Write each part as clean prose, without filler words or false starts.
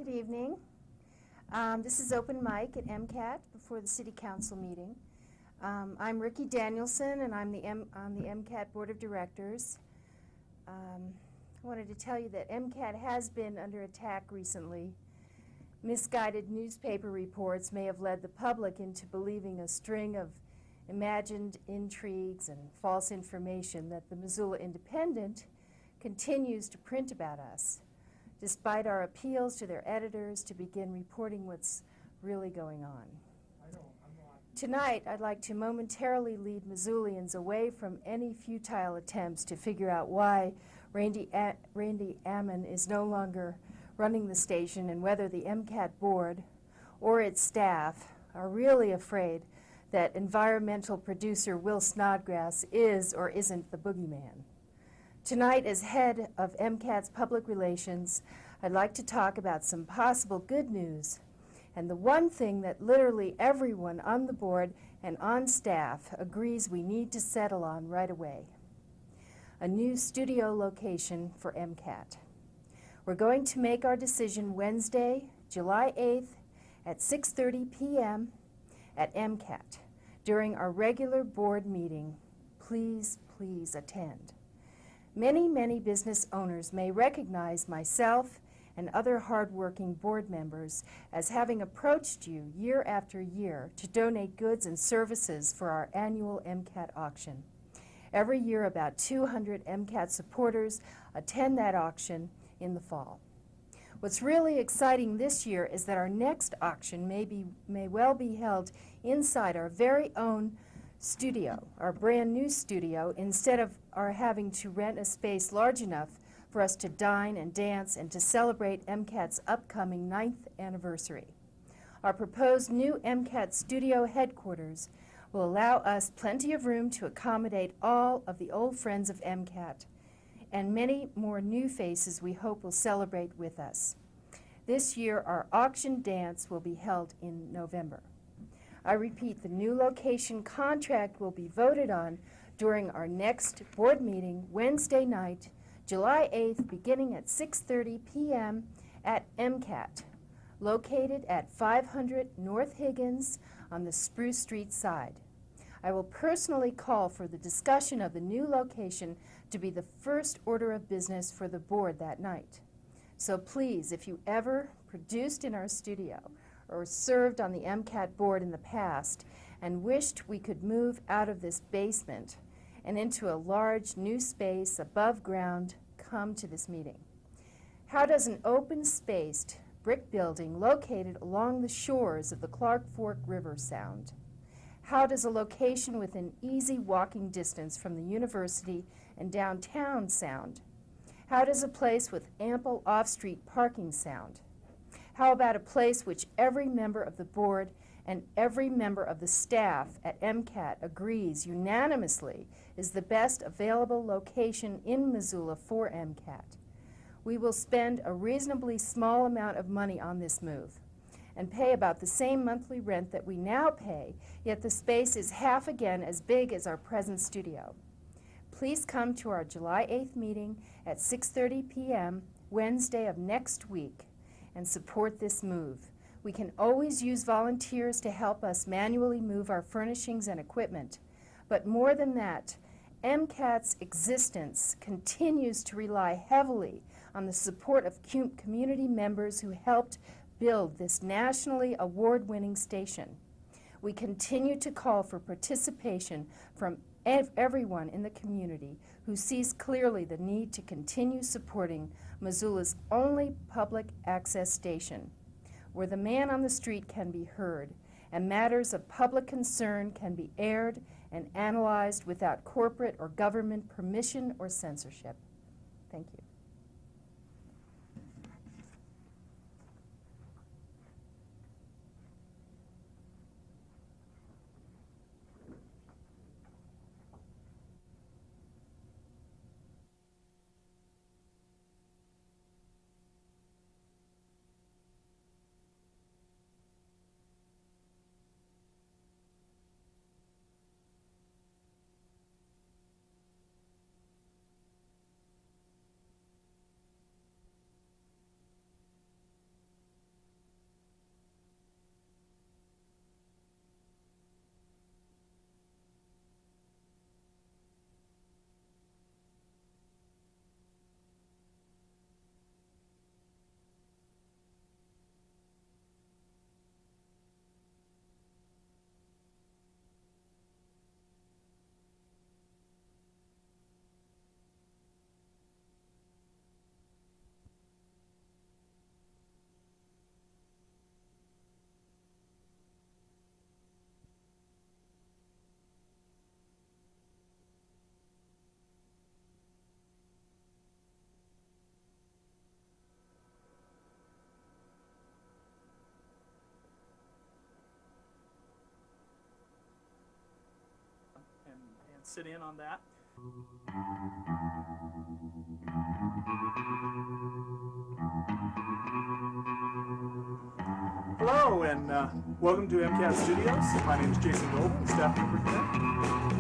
evening. This is open mic at MCAT before the City Council meeting. I'm Ricky Danielson, and I'm on the MCAT Board of Directors. I wanted to tell you that MCAT has been under attack recently. Misguided newspaper reports may have led the public into believing a string of imagined intrigues and false information that the Missoula Independent continues to print about us, despite our appeals to their editors to begin reporting what's really going on. Tonight, I'd like to momentarily lead Missoulians away from any futile attempts to figure out why Randy Ammon is no longer running the station and whether the MCAT board or its staff are really afraid that environmental producer Will Snodgrass is or isn't the boogeyman. Tonight, as head of MCAT's public relations, I'd like to talk about some possible good news and the one thing that literally everyone on the board and on staff agrees we need to settle on right away: a new studio location for MCAT. We're going to make our decision Wednesday, July 8th at 6:30 p.m. at MCAT during our regular board meeting. Please, please attend. Many business owners may recognize myself and other hardworking board members as having approached you year after year to donate goods and services for our annual MCAT auction. Every year, about 200 MCAT supporters attend that auction in the fall. What's really exciting this year is that our next auction may well be held inside our very own studio, our brand new studio, instead of our having to rent a space large enough for us to dine and dance and to celebrate MCAT's upcoming 9th anniversary. Our proposed new MCAT studio headquarters will allow us plenty of room to accommodate all of the old friends of MCAT and many more new faces we hope will celebrate with us. This year, our auction dance will be held in November. I repeat, the new location contract will be voted on during our next board meeting Wednesday night, July 8th, beginning at 6:30 p.m. at MCAT, located at 500 North Higgins on the Spruce Street side. I will personally call for the discussion of the new location to be the first order of business for the board that night. So please, if you ever produced in our studio or served on the MCAT board in the past and wished we could move out of this basement and into a large new space above ground, come to this meeting. How does an open-spaced brick building located along the shores of the Clark Fork River sound? How does a location within easy walking distance from the university and downtown sound? How does a place with ample off-street parking sound? How about a place which every member of the board and every member of the staff at MCAT agrees unanimously is the best available location in Missoula for MCAT? We will spend a reasonably small amount of money on this move and pay about the same monthly rent that we now pay, yet the space is half again as big as our present studio. Please come to our July 8th meeting at 6:30 p.m. Wednesday of next week and support this move. We can always use volunteers to help us manually move our furnishings and equipment. But more than that, MCAT's existence continues to rely heavily on the support of community members who helped build this nationally award-winning station. We continue to call for participation from everyone in the community who sees clearly the need to continue supporting Missoula's only public access station, where the man on the street can be heard and matters of public concern can be aired and analyzed without corporate or government permission or censorship. Thank you. sit in on that. Hello, and welcome to MCAT Studios. My name is Jason Goldman, staff member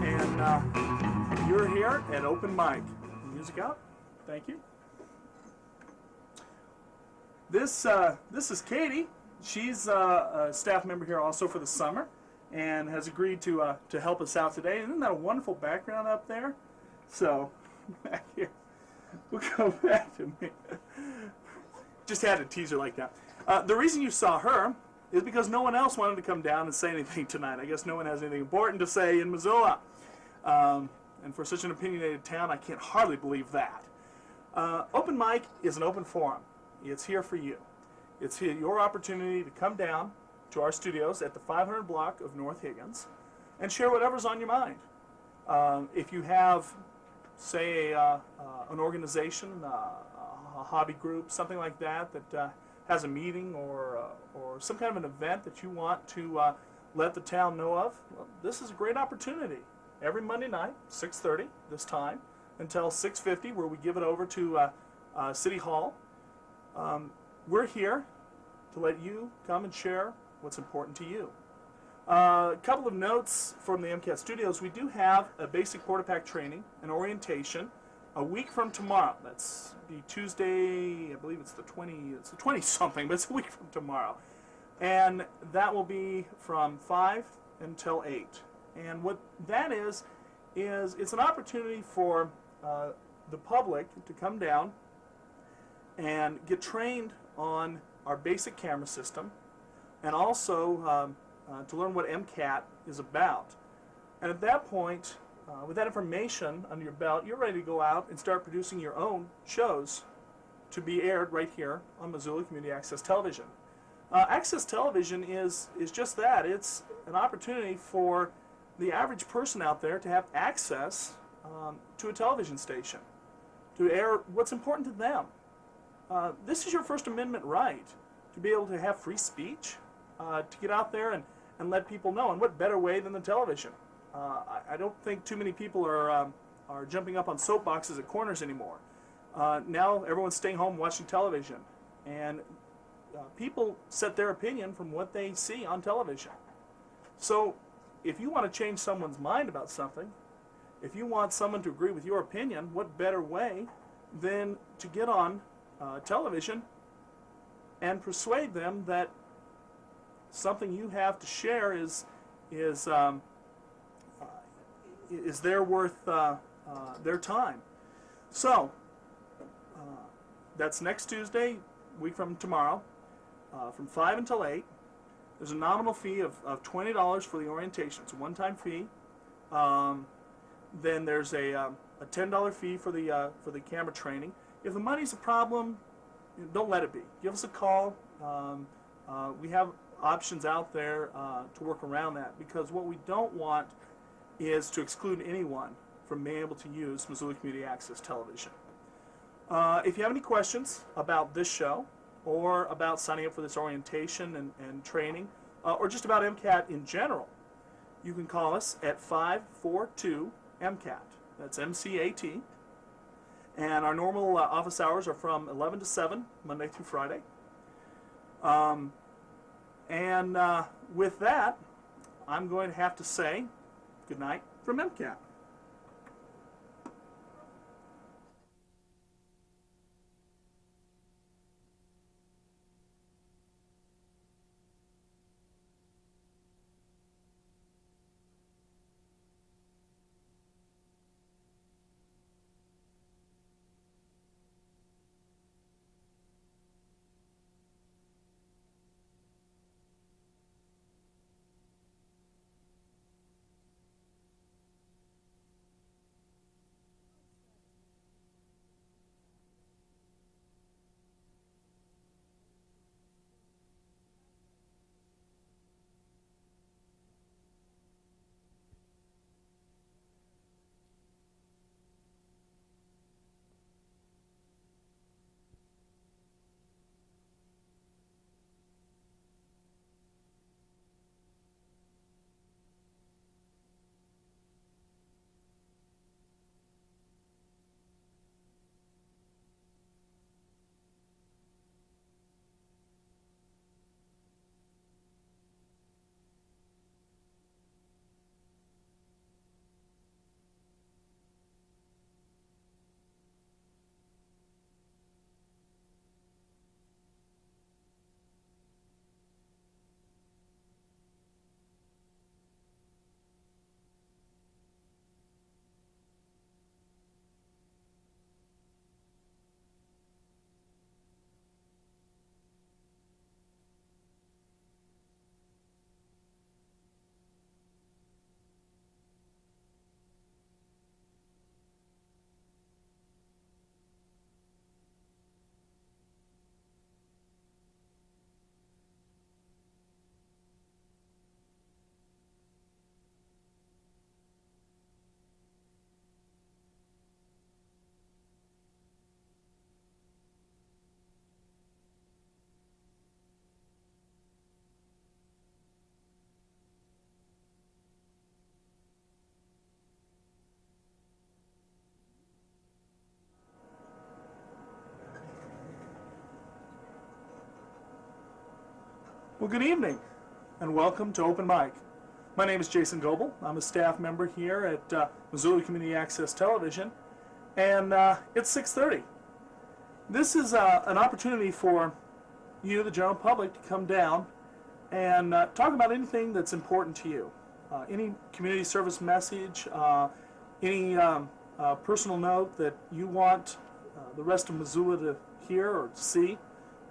here. And you're here at Open Mic. Music out. Thank you. This is Katie. She's a staff member here also for the summer and has agreed to help us out today. Isn't that a wonderful background up there? So, back here. We'll go back to me. Just had to tease her like that. The reason you saw her is because no one else wanted to come down and say anything tonight. I guess no one has anything important to say in Missoula. And for such an opinionated town, I can't hardly believe that. Open Mic is an open forum. It's here for you. It's here, your opportunity to come down to our studios at the 500 block of North Higgins and share whatever's on your mind. If you have, say, an organization, a hobby group, something like that, that has a meeting or some kind of an event that you want to let the town know of, well, this is a great opportunity. Every Monday night, 6:30 this time, until 6:50, where we give it over to City Hall. We're here to let you come and share what's important to you. A couple of notes from the MCAT Studios. We do have a basic Portapack training and orientation a week from tomorrow. That's the Tuesday, I believe it's the 20-something, but it's a week from tomorrow. And that will be from 5 until 8. And what that is it's an opportunity for the public to come down and get trained on our basic camera system, and also to learn what MCAT is about. And at that point, with that information under your belt, you're ready to go out and start producing your own shows to be aired right here on Missoula Community Access Television. Access Television is just that. It's an opportunity for the average person out there to have access to a television station, to air what's important to them. This is your First Amendment right, to be able to have free speech, to get out there and let people know. And what better way than the television? I don't think too many people are jumping up on soapboxes at corners anymore. Now everyone's staying home watching television, and people set their opinion from what they see on television. So if you want to change someone's mind about something, if you want someone to agree with your opinion, what better way than to get on television and persuade them that something you have to share is there worth their time. So that's next Tuesday, week from tomorrow, from 5 until 8. There's a nominal fee of $20 for the orientation. It's a one-time fee. Then there's a $10 fee for the camera training. If the money's a problem, don't let it be. Give us a call. We have options out there to work around that, because what we don't want is to exclude anyone from being able to use Missoula Community Access Television. If you have any questions about this show, or about signing up for this orientation and training, or just about MCAT in general, you can call us at 542-MCAT. That's MCAT. And our normal office hours are from 11 to 7, Monday through Friday. With that, I'm going to have to say good night from MCAT. Well, good evening, and welcome to Open Mic. My name is Jason Goebel. I'm a staff member here at Missoula Community Access Television, and it's 6:30. This is an opportunity for you, the general public, to come down and talk about anything that's important to you. Any community service message, any personal note that you want the rest of Missoula to hear or to see.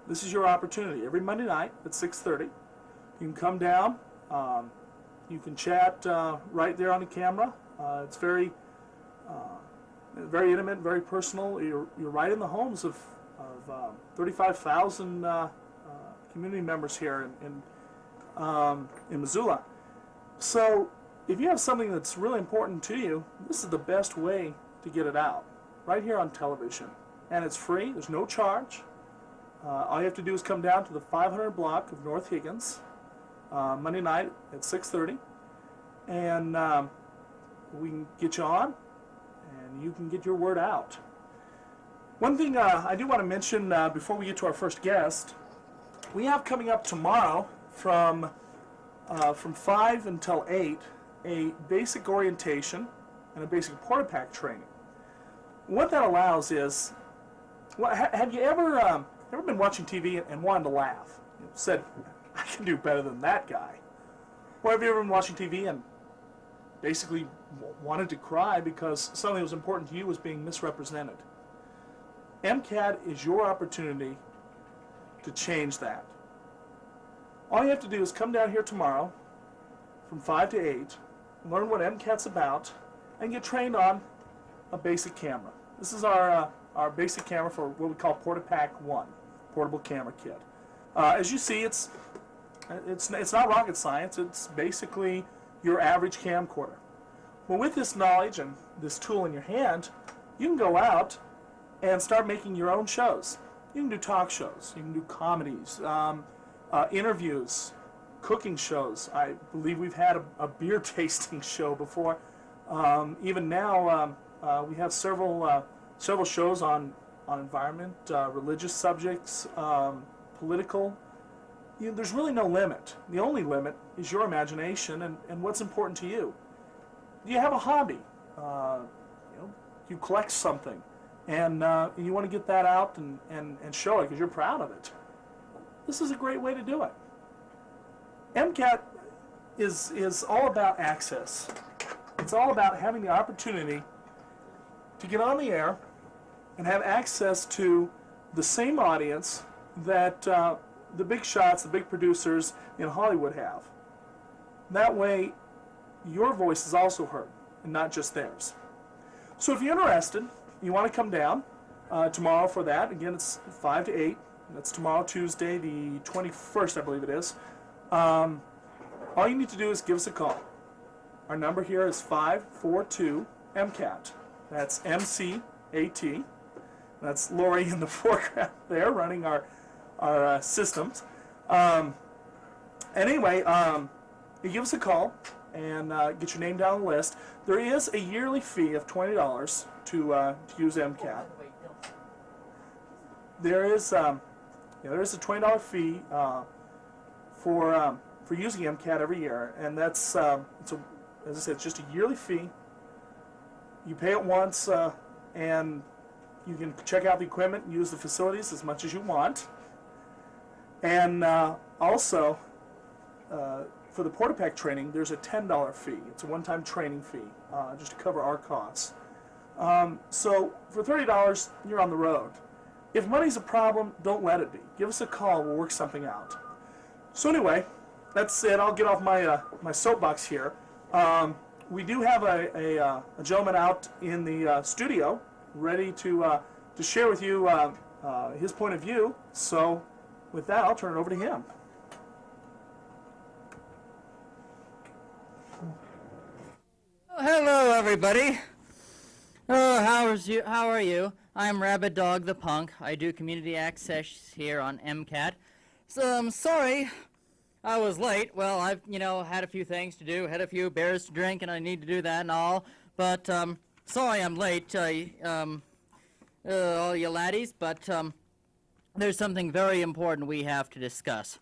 This is your opportunity. Every Monday night at 6:30, you can come down. You can chat right there on the camera. It's very intimate, very personal. You're right in the homes of 35,000 community members here in Missoula. So if you have something that's really important to you, this is the best way to get it out, right here on television. And it's free. There's no charge. All you have to do is come down to the 500 block of North Higgins Monday night at 6:30, and we can get you on, and you can get your word out. One thing I do want to mention before we get to our first guest, we have coming up tomorrow from 5 until 8 a basic orientation and a basic porta-pack training. What that allows is, have you ever been watching TV and wanted to laugh? Said, I can do better than that guy. Or have you ever been watching TV and basically wanted to cry because something that was important to you was being misrepresented? MCAT is your opportunity to change that. All you have to do is come down here tomorrow from 5 to 8, learn what MCAT's about, and get trained on a basic camera. This is our basic camera for what we call Porta-Pack 1, portable camera kit. As you see, it's not rocket science. It's basically your average camcorder. Well, with this knowledge and this tool in your hand, you can go out and start making your own shows. You can do talk shows. You can do comedies, interviews, cooking shows. I believe we've had a beer tasting show before. Even now, we have several shows on environment, religious subjects, political. There's really no limit. The only limit is your imagination and what's important to you. Do you have a hobby? You collect something, and you want to get that out and show it because you're proud of it. This is a great way to do it. MCAT is all about access. It's all about having the opportunity to get on the air and have access to the same audience that the big shots, the big producers in Hollywood have. That way, your voice is also heard, and not just theirs. So if you're interested, you want to come down tomorrow for that. Again, it's 5 to 8. That's tomorrow, Tuesday, the 21st, I believe it is. All you need to do is give us a call. Our number here is 542-MCAT. That's M-C-A-T. That's Lori in the foreground there running our systems. Anyway, you give us a call and get your name down on the list. There is a yearly fee of $20 to use MCAT. There is a $20 fee for using MCAT every year, and that's as I said, it's just a yearly fee. You pay it once, and you can check out the equipment and use the facilities as much as you want. And also, for the Porta-Pack training, there's a $10 fee. It's a one-time training fee, just to cover our costs. So for $30, you're on the road. If money's a problem, don't let it be. Give us a call. We'll work something out. So anyway, that's it. I'll get off my soapbox here. We do have a gentleman out in the studio ready to share with you his point of view. So with that, I'll turn it over to him. Hello, everybody. How are you? I'm Rabbit Dog the Punk. I do community access here on MCAT. So I'm sorry I was late. Well, I've had a few things to do, had a few beers to drink, and I need to do that and all. But sorry I'm late, all you laddies. But there's something very important we have to discuss.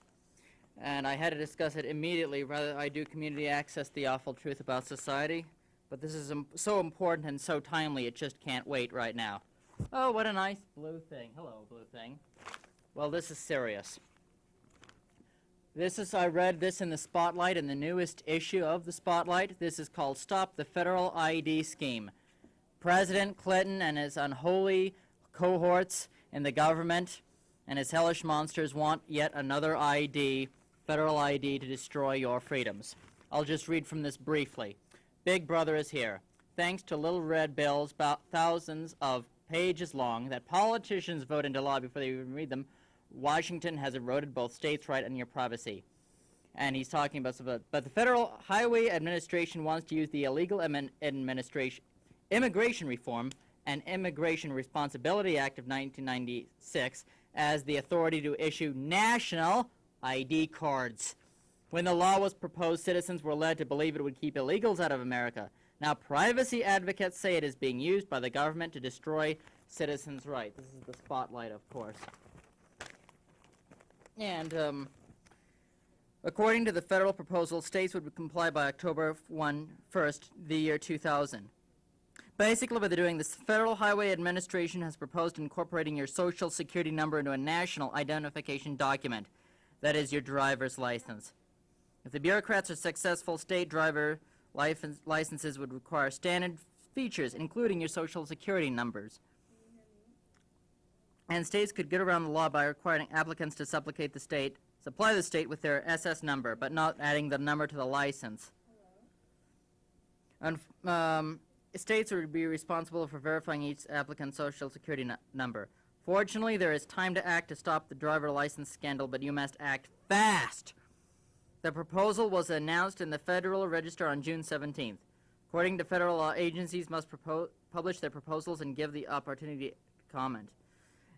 and I had to discuss it immediately rather I do community access, the awful truth about society. But this is so important and so timely, it just can't wait right now. Oh, what a nice blue thing. Hello, blue thing. Well, this is serious. I read this in the Spotlight, in the newest issue of the Spotlight. This is called Stop the Federal ID Scheme. President Clinton and his unholy cohorts in the government and his hellish monsters want yet another ID, federal ID, to destroy your freedoms. I'll just read from this briefly. Big Brother is here. Thanks to little red bills, about thousands of pages long, that politicians vote into law before they even read them, Washington has eroded both states' right and your privacy. And he's talking about stuff, but the Federal Highway Administration wants to use the Illegal Immigration Reform and Immigration Responsibility Act of 1996 as the authority to issue national ID cards. When the law was proposed, citizens were led to believe it would keep illegals out of America. Now, privacy advocates say it is being used by the government to destroy citizens' rights. This is the Spotlight, of course. And, according to the federal proposal, states would comply by October 1st, the year 2000. Basically, what they're doing, the Federal Highway Administration has proposed incorporating your social security number into a national identification document. That is your driver's license. If the bureaucrats are successful, state driver licenses would require standard features, including your social security numbers. And states could get around the law by requiring applicants to supply the state with their SS number, but not adding the number to the license. And states would be responsible for verifying each applicant's social security number. Fortunately, there is time to act to stop the driver license scandal, but you must act fast. The proposal was announced in the Federal Register on June 17th. According to federal law, agencies must publish their proposals and give the opportunity to comment.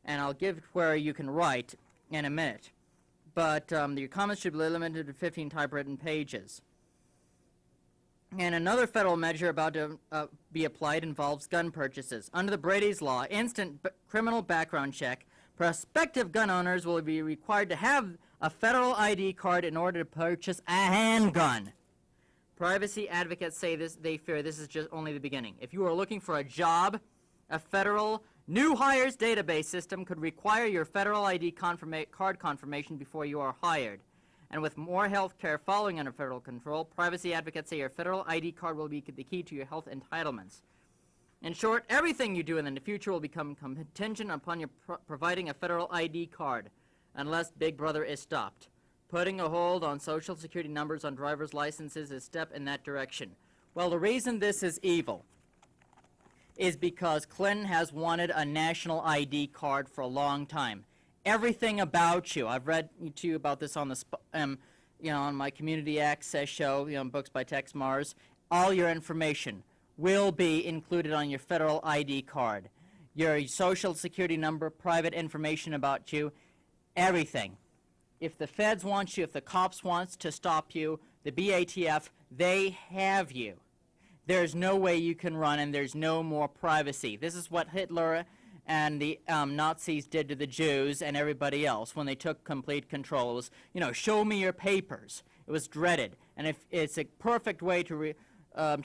And I'll give where you can write in a minute. But your comments should be limited to 15 typewritten pages. And another federal measure about to be applied involves gun purchases. Under the Brady's Law, instant criminal background check, prospective gun owners will be required to have a federal ID card in order to purchase a handgun. Privacy advocates say they fear this is just only the beginning. If you are looking for a job, a federal new hires database system could require your federal ID card confirmation before you are hired. And with more health care following under federal control, privacy advocates say your federal ID card will be the key to your health entitlements. In short, everything you do in the future will become contingent upon your providing a federal ID card, unless Big Brother is stopped. Putting a hold on social security numbers on driver's licenses is a step in that direction. Well, the reason this is evil is because Clinton has wanted a national ID card for a long time. Everything about you, I've read to you about this on the, on my community access show, books by Tex Mars. All your information will be included on your federal ID card. Your social security number, private information about you, everything. If the feds want you, if the cops want to stop you, the BATF, they have you. There's no way you can run, and there's no more privacy. This is what Hitler and the Nazis did to the Jews and everybody else when they took complete control. It was, show me your papers. It was dreaded, and if it's a perfect way to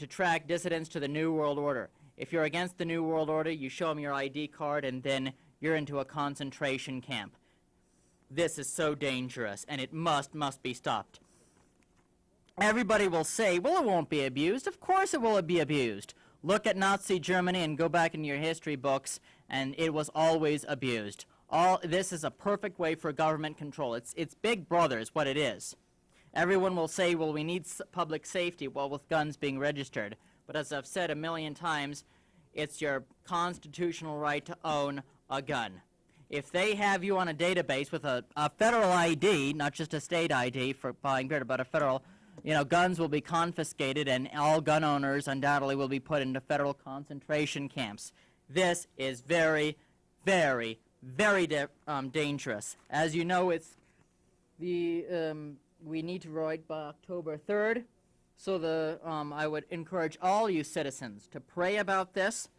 track dissidents to the New World Order. If you're against the New World Order, you show them your ID card, and then you're into a concentration camp. This is so dangerous, and it must be stopped. Everybody will say, well, it won't be abused. Of course it will be abused. Look at Nazi Germany and go back in your history books, and it was always abused. This is a perfect way for government control. It's Big Brother is what it is. Everyone will say, well, we need public safety, with guns being registered. But as I've said a million times, it's your constitutional right to own a gun. If they have you on a database with a federal ID, not just a state ID for buying beer, but a federal, guns will be confiscated, and all gun owners undoubtedly will be put into federal concentration camps. This is very, very, very dangerous. As you know, it's we need to write by October 3rd, so I would encourage all you citizens to pray about this,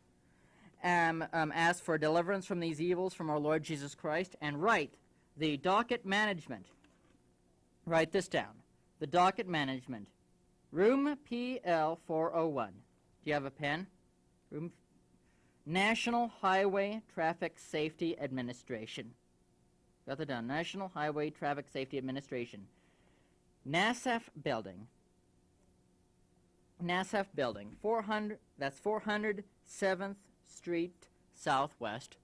ask for deliverance from these evils from our Lord Jesus Christ, and write the docket management Write this down. The docket management. Room PL 401. Do you have a pen? Room National Highway Traffic Safety Administration. Got that down. National Highway Traffic Safety Administration. NASAF building. NASAF building. 407th Street Southwest.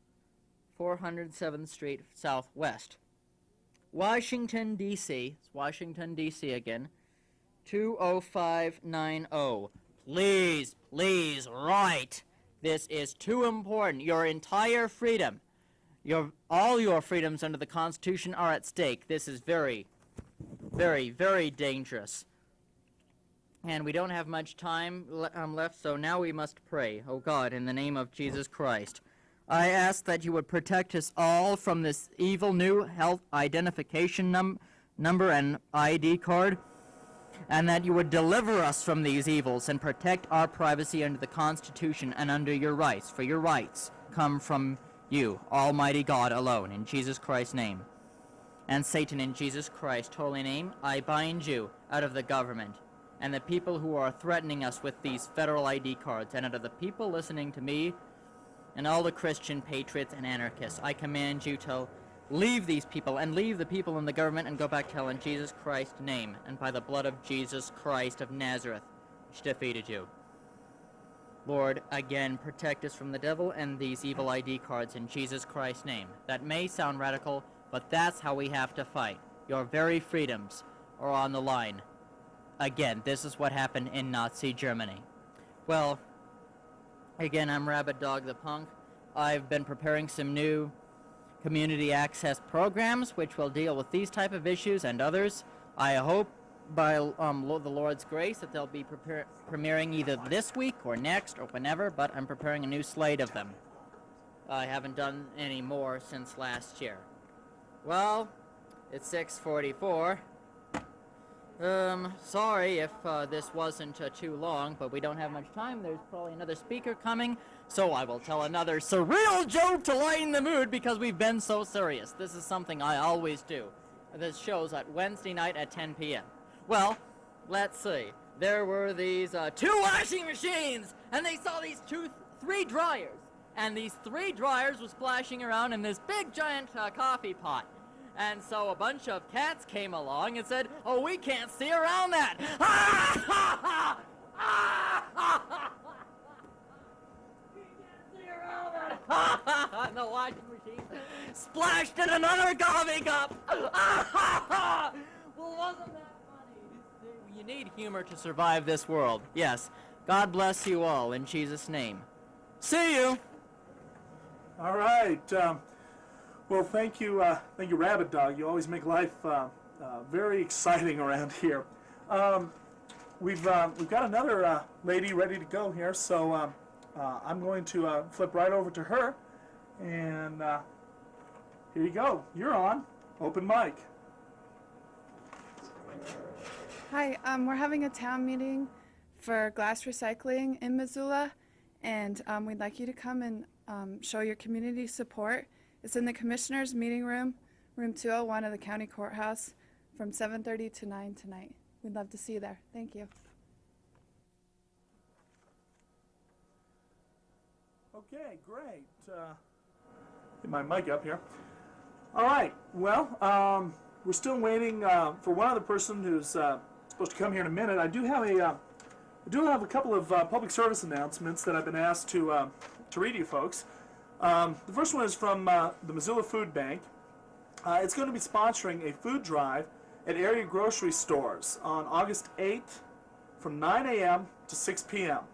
407th Street Southwest. Washington, D.C. It's Washington, D.C. again. 20590. Please, please, write. This is too important. Your entire freedom, all your freedoms under the Constitution are at stake. This is very, very, very dangerous. And we don't have much time left, so now we must pray. Oh God, in the name of Jesus Christ, I ask that you would protect us all from this evil new health identification number and ID card, and that you would deliver us from these evils and protect our privacy under the Constitution and under your rights, for your rights come from you, Almighty God alone, in Jesus Christ's name. And Satan, in Jesus Christ's holy name, I bind you out of the government and the people who are threatening us with these federal ID cards, and out of the people listening to me and all the Christian patriots and anarchists. I command you to leave these people and leave the people in the government and go back to hell in Jesus Christ's name and by the blood of Jesus Christ of Nazareth, which defeated you. Lord, again, protect us from the devil and these evil ID cards in Jesus Christ's name. That may sound radical, but that's how we have to fight. Your very freedoms are on the line. Again, this is what happened in Nazi Germany. Well, again, I'm Rabbit Dog the Punk. I've been preparing some new community access programs which will deal with these type of issues and others. I hope by the Lord's grace that they'll be premiering either this week or next or whenever, but I'm preparing a new slate of them. I haven't done any more since last year. Well, it's 6:44. Sorry if this wasn't too long, but we don't have much time. There's probably another speaker coming, so I will tell another surreal joke to lighten the mood because we've been so serious. This is something I always do. This show's at Wednesday night at 10 p.m. Well, let's see. There were these 2 washing machines, and they saw these 3 dryers, and these 3 dryers were splashing around in this big giant coffee pot. And so a bunch of cats came along and said, "Oh, we can't see around that." We can't see around that. And the washing machine splashed in another coffee cup. Well, wasn't that funny? You need humor to survive this world. Yes. God bless you all in Jesus' name. See you. All right. Well, thank you, Rabbit Dog. You always make life very exciting around here. We've got another lady ready to go here, so I'm going to flip right over to her, and here you go. You're on. Open mic. Hi, we're having a town meeting for glass recycling in Missoula, and we'd like you to come and show your community support. It's in the Commissioner's Meeting Room, room 201 of the County Courthouse, from 7:30 to 9 tonight. We'd love to see you there. Thank you. Okay, great. Get my mic up here. All right. Well, we're still waiting for one other person who's supposed to come here in a minute. I do have a couple of public service announcements that I've been asked to read to you folks. The first one is from the Missoula Food Bank. It's going to be sponsoring a food drive at area grocery stores on August 8th from 9 a.m. to 6 p.m.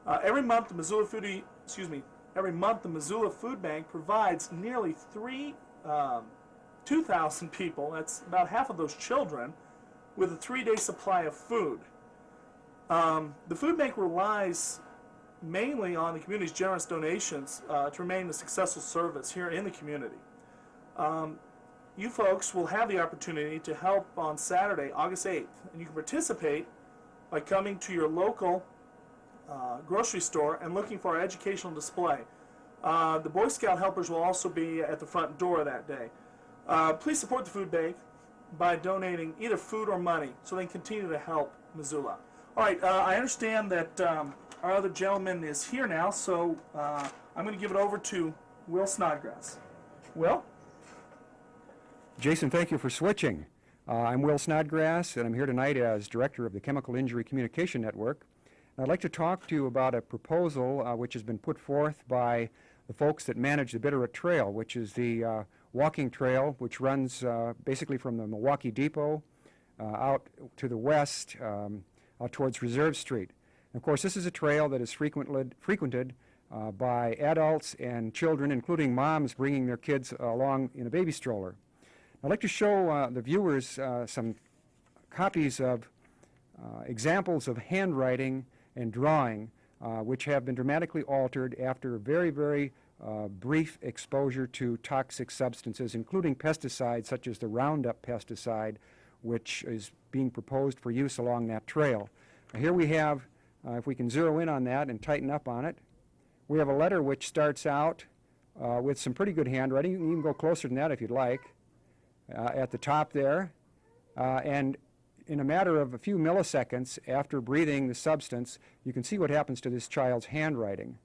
Every month, the Missoula Food Bank provides nearly 2,000 people, that's about half of those children, with a 3-day supply of food. The food bank relies mainly on the community's generous donations to remain a successful service here in the community. You folks will have the opportunity to help on Saturday, August 8th, and you can participate by coming to your local grocery store and looking for our educational display. The Boy Scout helpers will also be at the front door that day. Please support the food bank by donating either food or money so they can continue to help Missoula. All right, I understand that our other gentleman is here now, so I'm going to give it over to Will Snodgrass. Will? Jason, thank you for switching. I'm Will Snodgrass, and I'm here tonight as Director of the Chemical Injury Communication Network. And I'd like to talk to you about a proposal which has been put forth by the folks that manage the Bitterroot Trail, which is the walking trail which runs basically from the Milwaukee Depot out to the west, out towards Reserve Street. And of course, this is a trail that is frequented by adults and children, including moms bringing their kids along in a baby stroller. I'd like to show the viewers some copies of examples of handwriting and drawing which have been dramatically altered after very, very brief exposure to toxic substances, including pesticides such as the Roundup pesticide, which is being proposed for use along that trail. Here we have, if we can zero in on that and tighten up on it, we have a letter which starts out with some pretty good handwriting. You can even go closer than that if you'd like. At the top there, and in a matter of a few milliseconds after breathing the substance, you can see what happens to this child's handwriting.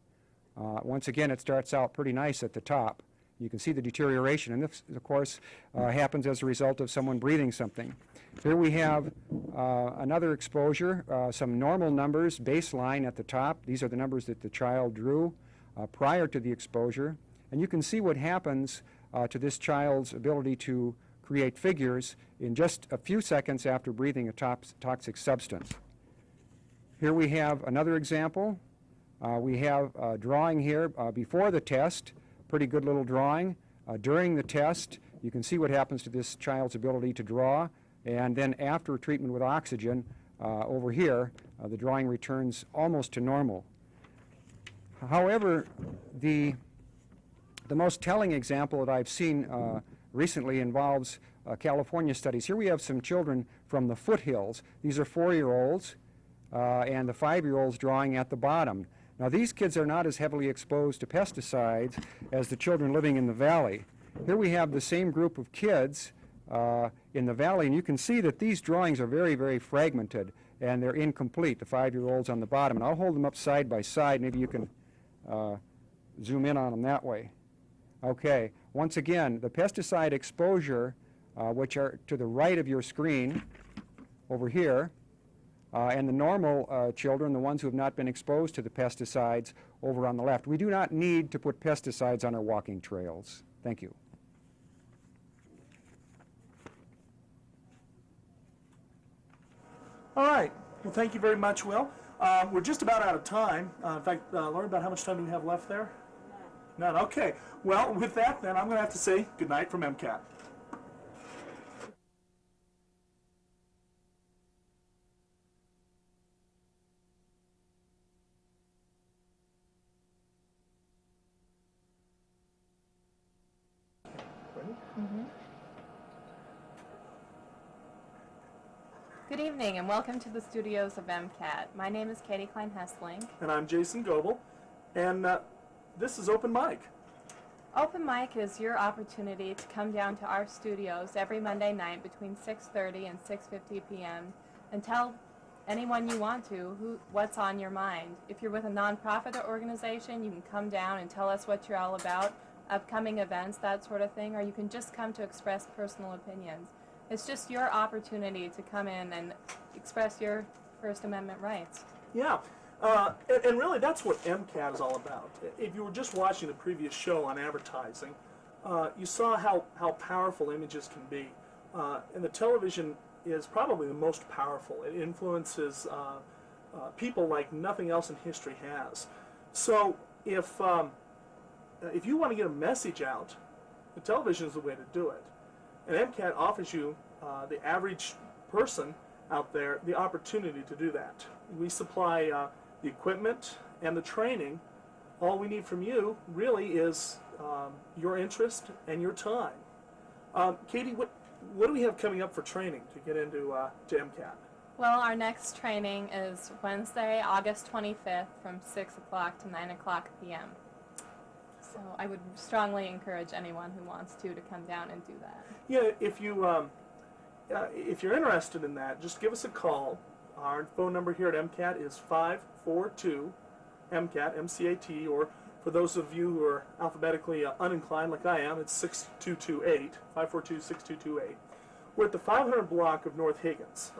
Once again, it starts out pretty nice at the top. You can see the deterioration, and this, of course, happens as a result of someone breathing something. Here we have another exposure, some normal numbers, baseline at the top. These are the numbers that the child drew prior to the exposure, and you can see what happens to this child's ability to create figures in just a few seconds after breathing a toxic substance. Here we have another example. We have a drawing here before the test, pretty good little drawing. During the test, you can see what happens to this child's ability to draw, and then after treatment with oxygen, over here, the drawing returns almost to normal. However, the most telling example that I've seen recently involves California studies. Here we have some children from the foothills. These are 4-year-olds and the 5-year-olds drawing at the bottom. Now these kids are not as heavily exposed to pesticides as the children living in the valley. Here we have the same group of kids in the valley, and you can see that these drawings are very, very fragmented and they're incomplete, the 5-year-olds on the bottom. And I'll hold them up side by side. Maybe you can zoom in on them that way. Okay, once again, the pesticide exposure, which are to the right of your screen over here, and the normal children, the ones who have not been exposed to the pesticides, over on the left. We do not need to put pesticides on our walking trails. Thank you. All right. Well, thank you very much, Will. We're just about out of time. In fact, Lauren, about how much time do we have left there? None. Okay. Well, with that, then, I'm going to have to say good night from MCAT. Good evening and welcome to the studios of MCAT. My name is Katie Klein-Hessling. And I'm Jason Goebel. And this is Open Mic. Open Mic is your opportunity to come down to our studios every Monday night between 6:30 and 6:50 p.m. and tell anyone you want to what's on your mind. If you're with a nonprofit or organization, you can come down and tell us what you're all about, upcoming events, that sort of thing, or you can just come to express personal opinions. It's just your opportunity to come in and express your First Amendment rights. Yeah. And really, that's what MCAT is all about. If you were just watching the previous show on advertising, you saw how powerful images can be. And the television is probably the most powerful. It influences people like nothing else in history has. So if you want to get a message out, the television is the way to do it. And MCAT offers you, the average person out there, the opportunity to do that. We supply the equipment and the training. All we need from you really is your interest and your time. Katie, what do we have coming up for training to get into to MCAT? Well, our next training is Wednesday, August 25th from 6 o'clock to 9 o'clock p.m. So I would strongly encourage anyone who wants to come down and do that. Yeah, if you're interested in that, just give us a call. Our phone number here at MCAT is 542 MCAT, M-C-A-T, or for those of you who are alphabetically uninclined like I am, it's 6228, 542-6228. We're at the 500 block of North Higgins,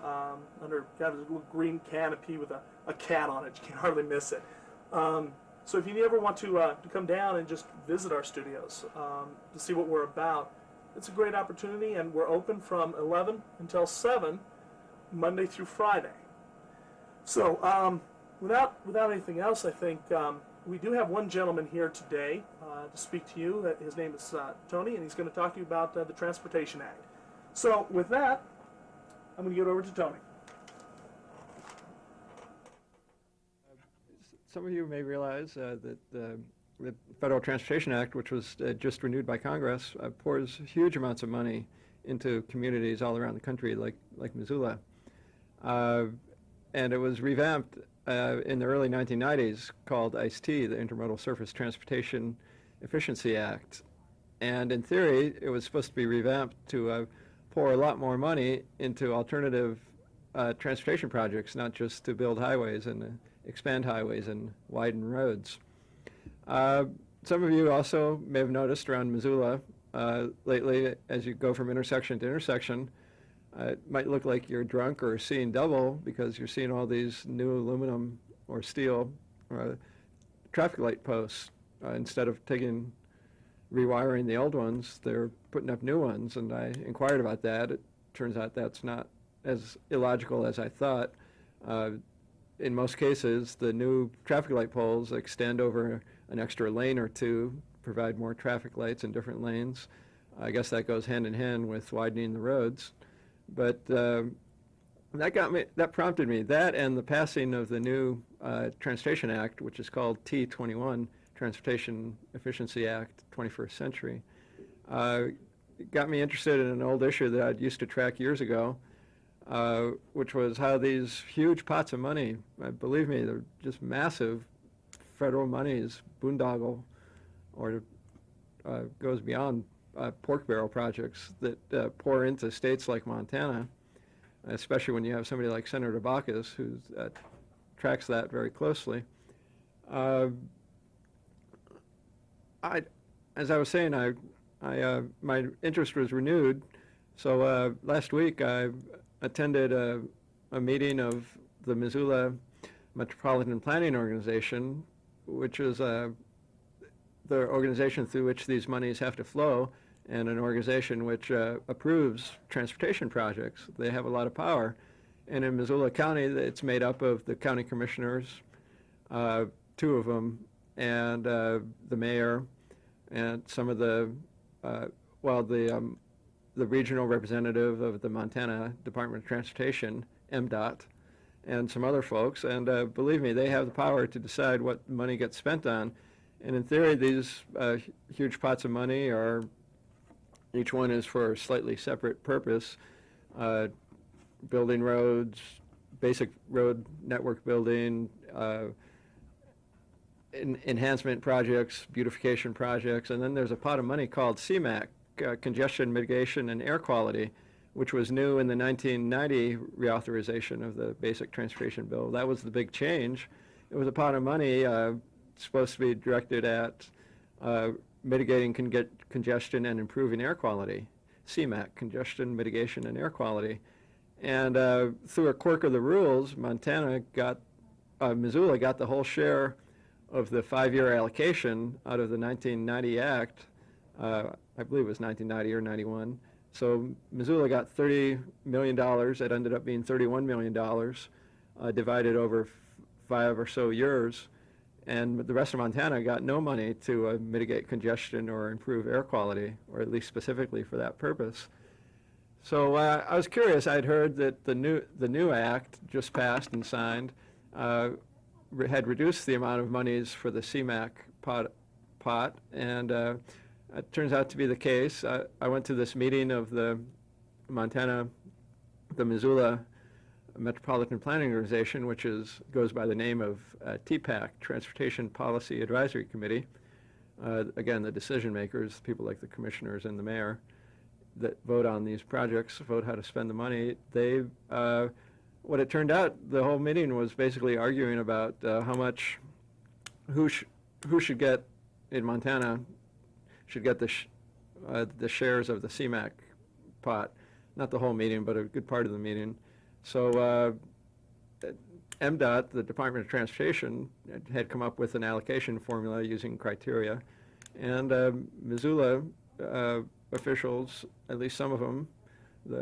under got a little green canopy with a cat on it. You can hardly miss it. So if you ever want to come down and just visit our studios to see what we're about, it's a great opportunity, and we're open from 11 until 7, Monday through Friday. So without anything else, I think we do have one gentleman here today to speak to you. His name is Tony, and he's going to talk to you about the Transportation Act. So with that, I'm going to give it over to Tony. Some of you may realize that the Federal Transportation Act, which was just renewed by Congress, pours huge amounts of money into communities all around the country, like Missoula. And it was revamped in the early 1990s, called ICE-T, the Intermodal Surface Transportation Efficiency Act. And in theory, it was supposed to be revamped to pour a lot more money into alternative transportation projects, not just to build highways and expand highways and widen roads. Some of you also may have noticed around Missoula lately, as you go from intersection to intersection, it might look like you're drunk or seeing double because you're seeing all these new aluminum or steel traffic light posts. Instead of rewiring the old ones, they're putting up new ones, and I inquired about that. It turns out that's not as illogical as I thought. In most cases, the new traffic light poles extend over an extra lane or two, provide more traffic lights in different lanes. I guess that goes hand in hand with widening the roads. But that prompted me, that and the passing of the new Transportation Act, which is called T21, Transportation Efficiency Act, 21st Century, got me interested in an old issue that I'd used to track years ago, which was how these huge pots of money, believe me, they're just massive federal monies, boondoggle, or goes beyond pork barrel projects that pour into states like Montana, especially when you have somebody like Senator Baucus who tracks that very closely. As I was saying, my interest was renewed. So last week I attended a meeting of the Missoula Metropolitan Planning Organization, which is the organization through which these monies have to flow, and an organization which approves transportation projects. They have a lot of power. And in Missoula County, it's made up of the county commissioners, two of them, and the mayor, and some of the regional representative of the Montana Department of Transportation, MDOT, and some other folks. And believe me, they have the power to decide what money gets spent on. And in theory, these huge pots of money are, each one is for a slightly separate purpose, building roads, basic road network building, enhancement projects, beautification projects, and then there's a pot of money called CMAQ, Congestion Mitigation and Air Quality, which was new in the 1990 reauthorization of the Basic Transportation Bill. That was the big change. It was a pot of money supposed to be directed at mitigating congestion and improving air quality, CMAQ, Congestion Mitigation and Air Quality. And through a quirk of the rules, Missoula got the whole share of the 5-year allocation out of the 1990 Act. I believe it was 1990 or 91. So Missoula got $30 million. It ended up being $31 million, divided over 5 or so years. And the rest of Montana got no money to mitigate congestion or improve air quality, or at least specifically for that purpose. So I was curious. I'd heard that the new act just passed and signed had reduced the amount of monies for the CMAQ pot, and it turns out to be the case. I went to this meeting of the Missoula Metropolitan Planning Organization, which goes by the name of TPAC, Transportation Policy Advisory Committee. Again, the decision makers, people like the commissioners and the mayor. that vote on these projects, vote how to spend the money, they, what it turned out, the whole meeting was basically arguing about how much, who should get, in Montana, should get the shares of the CMAQ pot. Not the whole meeting, but a good part of the meeting. So MDOT, the Department of Transportation, had come up with an allocation formula using criteria. And Missoula officials, at least some of them,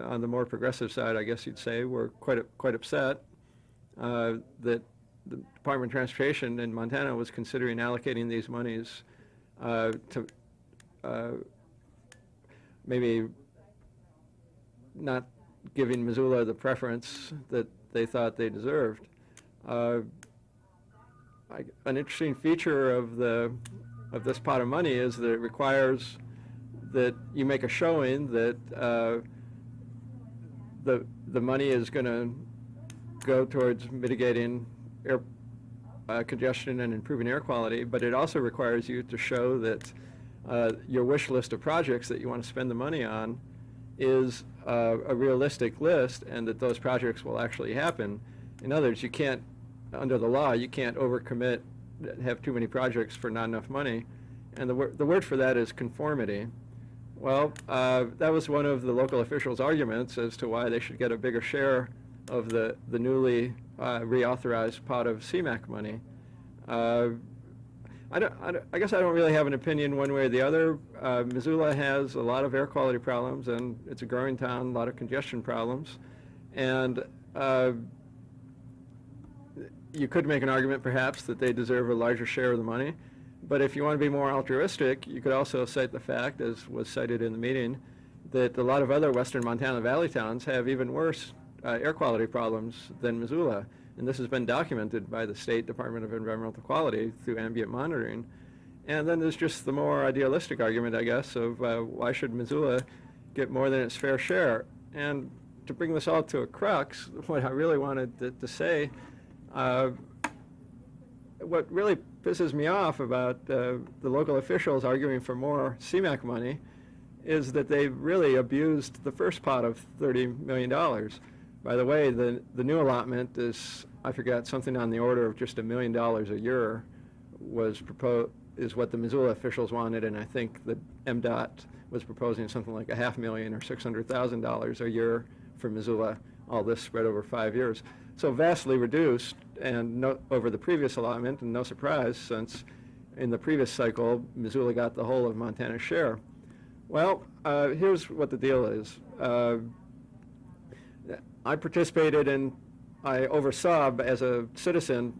on the more progressive side, I guess you'd say, were quite upset that the Department of Transportation in Montana was considering allocating these monies to maybe not giving Missoula the preference that they thought they deserved. An interesting feature of this pot of money is that it requires that you make a showing that the money is going to go towards mitigating air congestion and improving air quality, but it also requires you to show that your wish list of projects that you want to spend the money on is a realistic list, and that those projects will actually happen. In other words, you can't, under the law, you can't overcommit, have too many projects for not enough money, and the word for that is conformity. Well, that was one of the local officials' arguments as to why they should get a bigger share of the newly reauthorized pot of CMAQ money. I guess I don't really have an opinion one way or the other. Missoula has a lot of air quality problems, and it's a growing town, a lot of congestion problems. And you could make an argument, perhaps, that they deserve a larger share of the money. But if you want to be more altruistic, you could also cite the fact, as was cited in the meeting, that a lot of other western Montana valley towns have even worse air quality problems than Missoula. And this has been documented by the State Department of Environmental Quality through ambient monitoring. And then there's just the more idealistic argument, I guess, of why should Missoula get more than its fair share? And to bring this all to a crux, what I really wanted to say, what really pisses me off about the local officials arguing for more CMAQ money is that they really abused the first pot of $30 million. By the way, the new allotment is, I forgot, something on the order of just $1 million a year was proposed, is what the Missoula officials wanted, and I think the MDOT was proposing something like $500,000 or $600,000 a year for Missoula, all this spread over 5 years. So vastly reduced and over the previous allotment, and no surprise, since in the previous cycle, Missoula got the whole of Montana's share. Well, here's what the deal is. I participated in, I oversaw as a citizen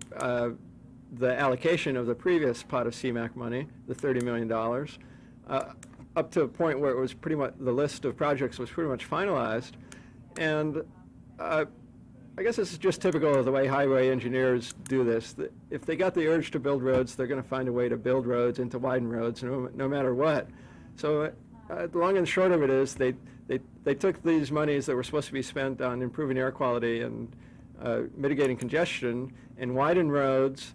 the allocation of the previous pot of CMAQ money, the $30 million, up to a point where it was pretty much, the list of projects was pretty much finalized. And I guess this is just typical of the way highway engineers do this. If they got the urge to build roads, they're going to find a way to build roads and to widen roads, no matter what. So the long and short of it is they took these monies that were supposed to be spent on improving air quality and mitigating congestion and widened roads,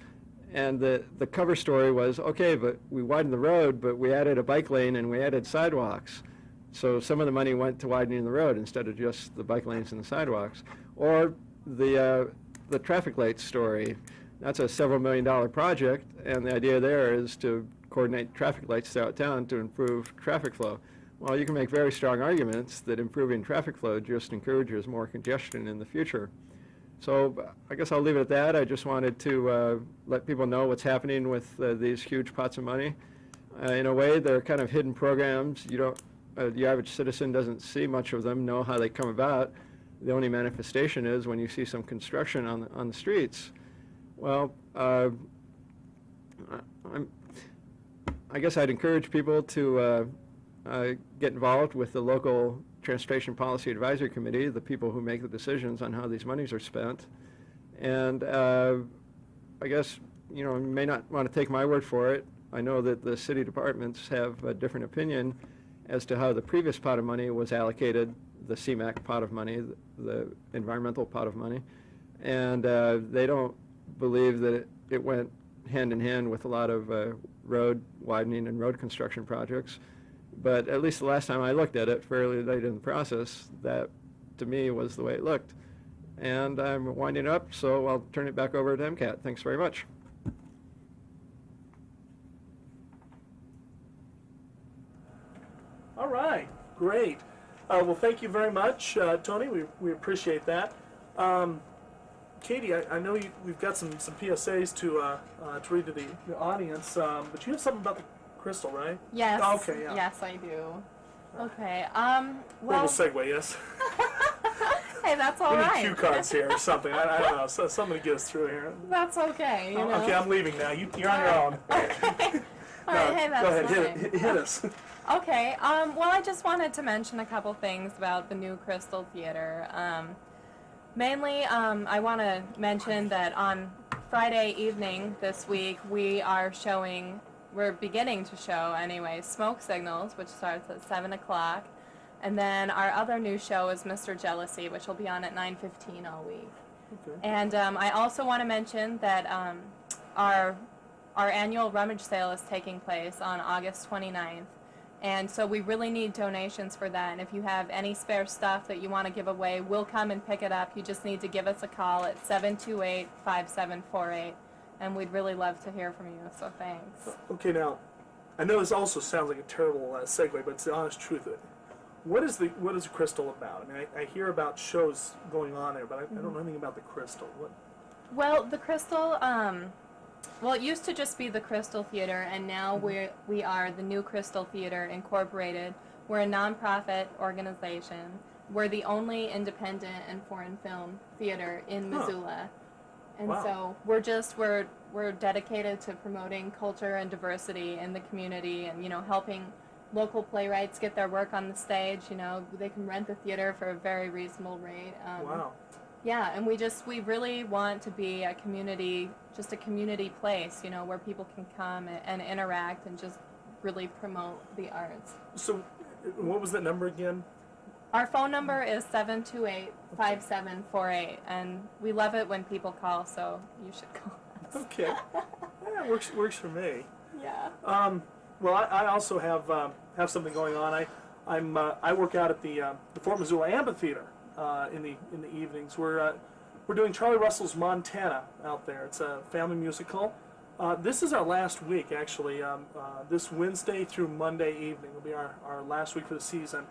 and the cover story was, okay, but we widened the road, but we added a bike lane and we added sidewalks. So some of the money went to widening the road instead of just the bike lanes and the sidewalks. Or the traffic lights story. That's a several $1 million project, and the idea there is to coordinate traffic lights throughout town to improve traffic flow. Well, you can make very strong arguments that improving traffic flow just encourages more congestion in the future. So I guess I'll leave it at that. I just wanted to let people know what's happening with these huge pots of money. In a way, they're kind of hidden programs. You don't, the average citizen doesn't see much of them, know how they come about. The only manifestation is when you see some construction on the streets. Well, I guess I'd encourage people to get involved with the local Transportation Policy Advisory Committee, the people who make the decisions on how these monies are spent. And I guess, you know, you may not want to take my word for it. I know that the city departments have a different opinion as to how the previous pot of money was allocated, the CMAQ pot of money, the environmental pot of money. And they don't believe that it went hand in hand with a lot of road widening and road construction projects. But at least the last time I looked at it, fairly late in the process, that to me was the way it looked. And I'm winding up, so I'll turn it back over to MCAT. Thanks very much. All right, great. Well, thank you very much, Tony. We appreciate that. Katie, I know we've got some PSAs to read to the audience, but you have something about the crystal, right? Yes. Oh, okay, yeah. Yes, I do. Okay. Little Well, segue, yes. hey, that's all We need right. cue cards here or something. I don't know. So somebody get us through here. That's okay. You know. Okay, I'm leaving now. You're on your own. Okay. All right. Hey, that's Go ahead, fine. hit us. Okay. Well, I just wanted to mention a couple things about the new Crystal Theater. Mainly, I want to mention that on Friday evening this week, we're beginning to show anyway, Smoke Signals, which starts at 7 o'clock. And then our other new show is Mr. Jealousy, which will be on at 9:15 all week. Okay. And I also want to mention that our annual rummage sale is taking place on August 29th. And so we really need donations for that. And if you have any spare stuff that you want to give away, we'll come and pick it up. You just need to give us a call at 728-5748. And we'd really love to hear from you, so thanks. Okay, now, I know this also sounds like a terrible segue, but it's the honest truth. What is the crystal about? I mean, I hear about shows going on there, but I don't know anything about the crystal. What? Well, the Crystal, well, it used to just be the Crystal Theater, and now we are the New Crystal Theater Incorporated. We're a nonprofit organization. We're the only independent and foreign film theater in Missoula. And Wow. so we're dedicated to promoting culture and diversity in the community, and helping local playwrights get their work on the stage. They can rent the theater for a very reasonable rate. Wow. Yeah, and we really want to be a community place, where people can come and interact and just really promote the arts. So, what was that number again? Our phone number is 728-5748, and we love it when people call, so you should call us. Okay. Yeah, works for me. Yeah. Well, I also have something going on. I work out at the Fort Missoula Amphitheater in the evenings. We're doing Charlie Russell's Montana out there. It's a family musical. This is our last week, actually. This Wednesday through Monday evening will be our last week for the season.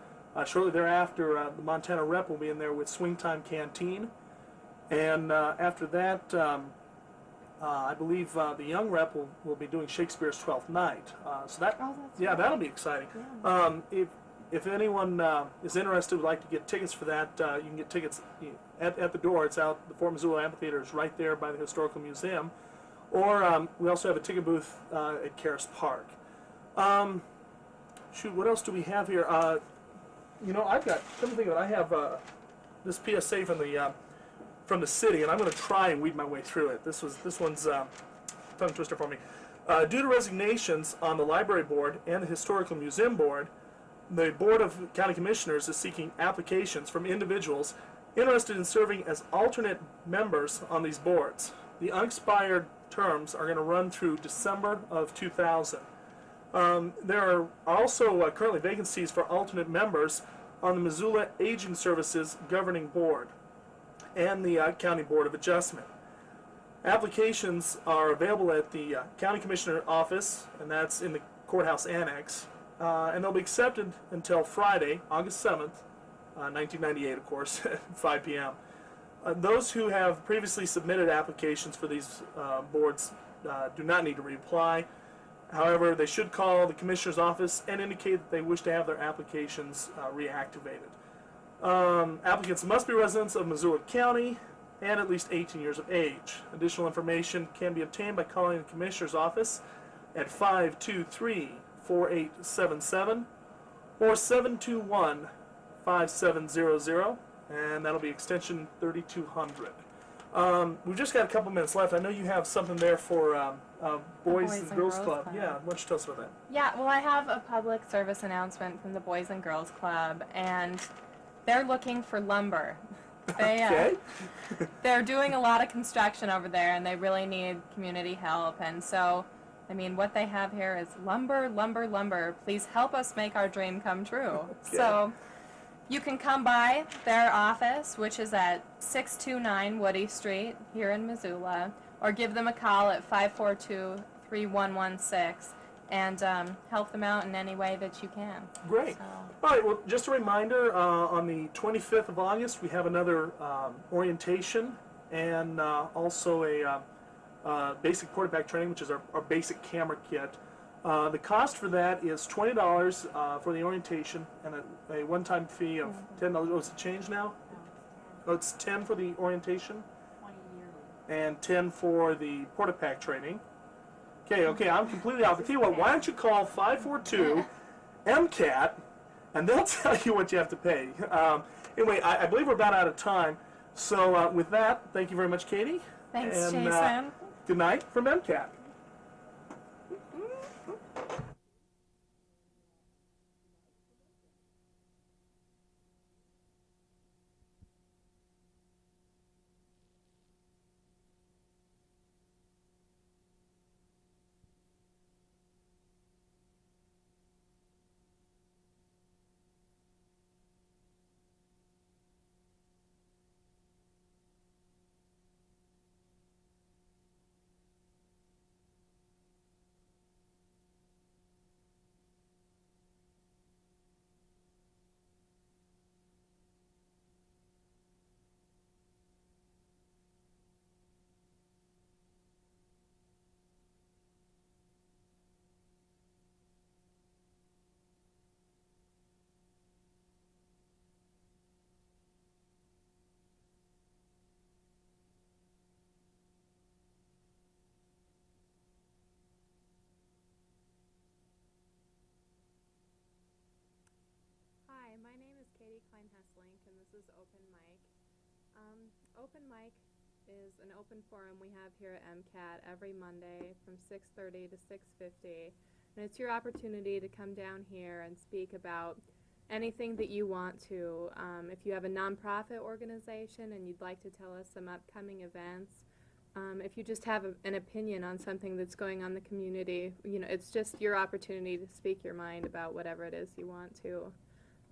Shortly thereafter, the Montana Rep will be in there with Swing Time Canteen. And after that, I believe the Young Rep will be doing Shakespeare's Twelfth Night. So that, yeah, that'll be exciting. Yeah. If anyone is interested, would like to get tickets for that, you can get tickets at the door. It's out. The Fort Missoula Amphitheater is right there by the Historical Museum. Or we also have a ticket booth at Karis Park. Shoot, what else do we have here? I've got. Come to think of it, I have this PSA from the city, and I'm going to try and weed my way through it. This one's tongue twister for me. Due to resignations on the library board and the Historical Museum board, the Board of County Commissioners is seeking applications from individuals interested in serving as alternate members on these boards. The unexpired terms are going to run through December of 2000. There are also currently vacancies for alternate members on the Missoula Aging Services Governing Board and the County Board of Adjustment. Applications are available at the County Commissioner office, and that's in the courthouse annex, and they'll be accepted until Friday, August 7th, 1998, of course, at 5 p.m. Those who have previously submitted applications for these boards do not need to reapply. However, they should call the Commissioner's office and indicate that they wish to have their applications reactivated. Applicants must be residents of Missoula County and at least 18 years of age. Additional information can be obtained by calling the Commissioner's office at 523-4877 or 721-5700, and that'll be extension 3200. We've just got a couple minutes left. I know you have something there for Boys and Girls Club. Yeah, why don't you tell us about that? Yeah, well, I have a public service announcement from the Boys and Girls Club, and they're looking for lumber. Okay. They're doing a lot of construction over there, and they really need community help. And so I mean, what they have here is lumber, lumber, lumber. Please help us make our dream come true. So you can come by their office, which is at 629 Woody Street here in Missoula, or give them a call at 542-3116 and help them out in any way that you can. Great. So. All right, well, just a reminder, on the 25th of August, we have another orientation and also a basic quarterback training, which is our basic camera kit. The cost for that is $20 for the orientation and a one-time fee of $10. Oh, is it changed now? Oh, it's 10 for the orientation? 20 yearly. And 10 for the porta-pack training. Okay, I'm completely off. I tell you what, why don't you call 542-MCAT, and they'll tell you what you have to pay. Anyway, I believe we're about out of time. So with that, thank you very much, Katie. Thanks, and, Jason. Good night from MCAT. Hi, my name is Katie Klein-Hesselink, and this is Open Mic. Open Mic is an open forum we have here at MCAT every Monday from 6:30 to 6:50, and it's your opportunity to come down here and speak about anything that you want to. If you have a nonprofit organization and you'd like to tell us some upcoming events, if you just have an opinion on something that's going on in the community, it's just your opportunity to speak your mind about whatever it is you want to.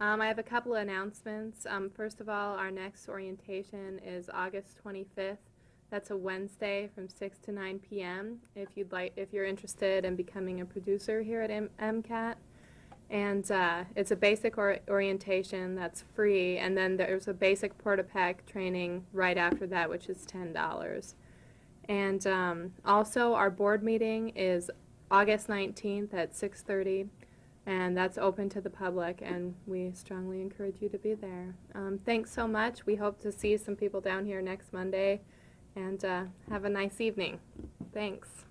I have a couple of announcements. First of all, our next orientation is August 25th. That's a Wednesday from 6 to 9 p.m. If you're interested in becoming a producer here at MCAT. And it's a basic orientation that's free, and then there's a basic porta-pack training right after that, which is $10. And also, our board meeting is August 19th at 6:30. And that's open to the public, and we strongly encourage you to be there. Thanks so much. We hope to see some people down here next Monday, and have a nice evening. Thanks.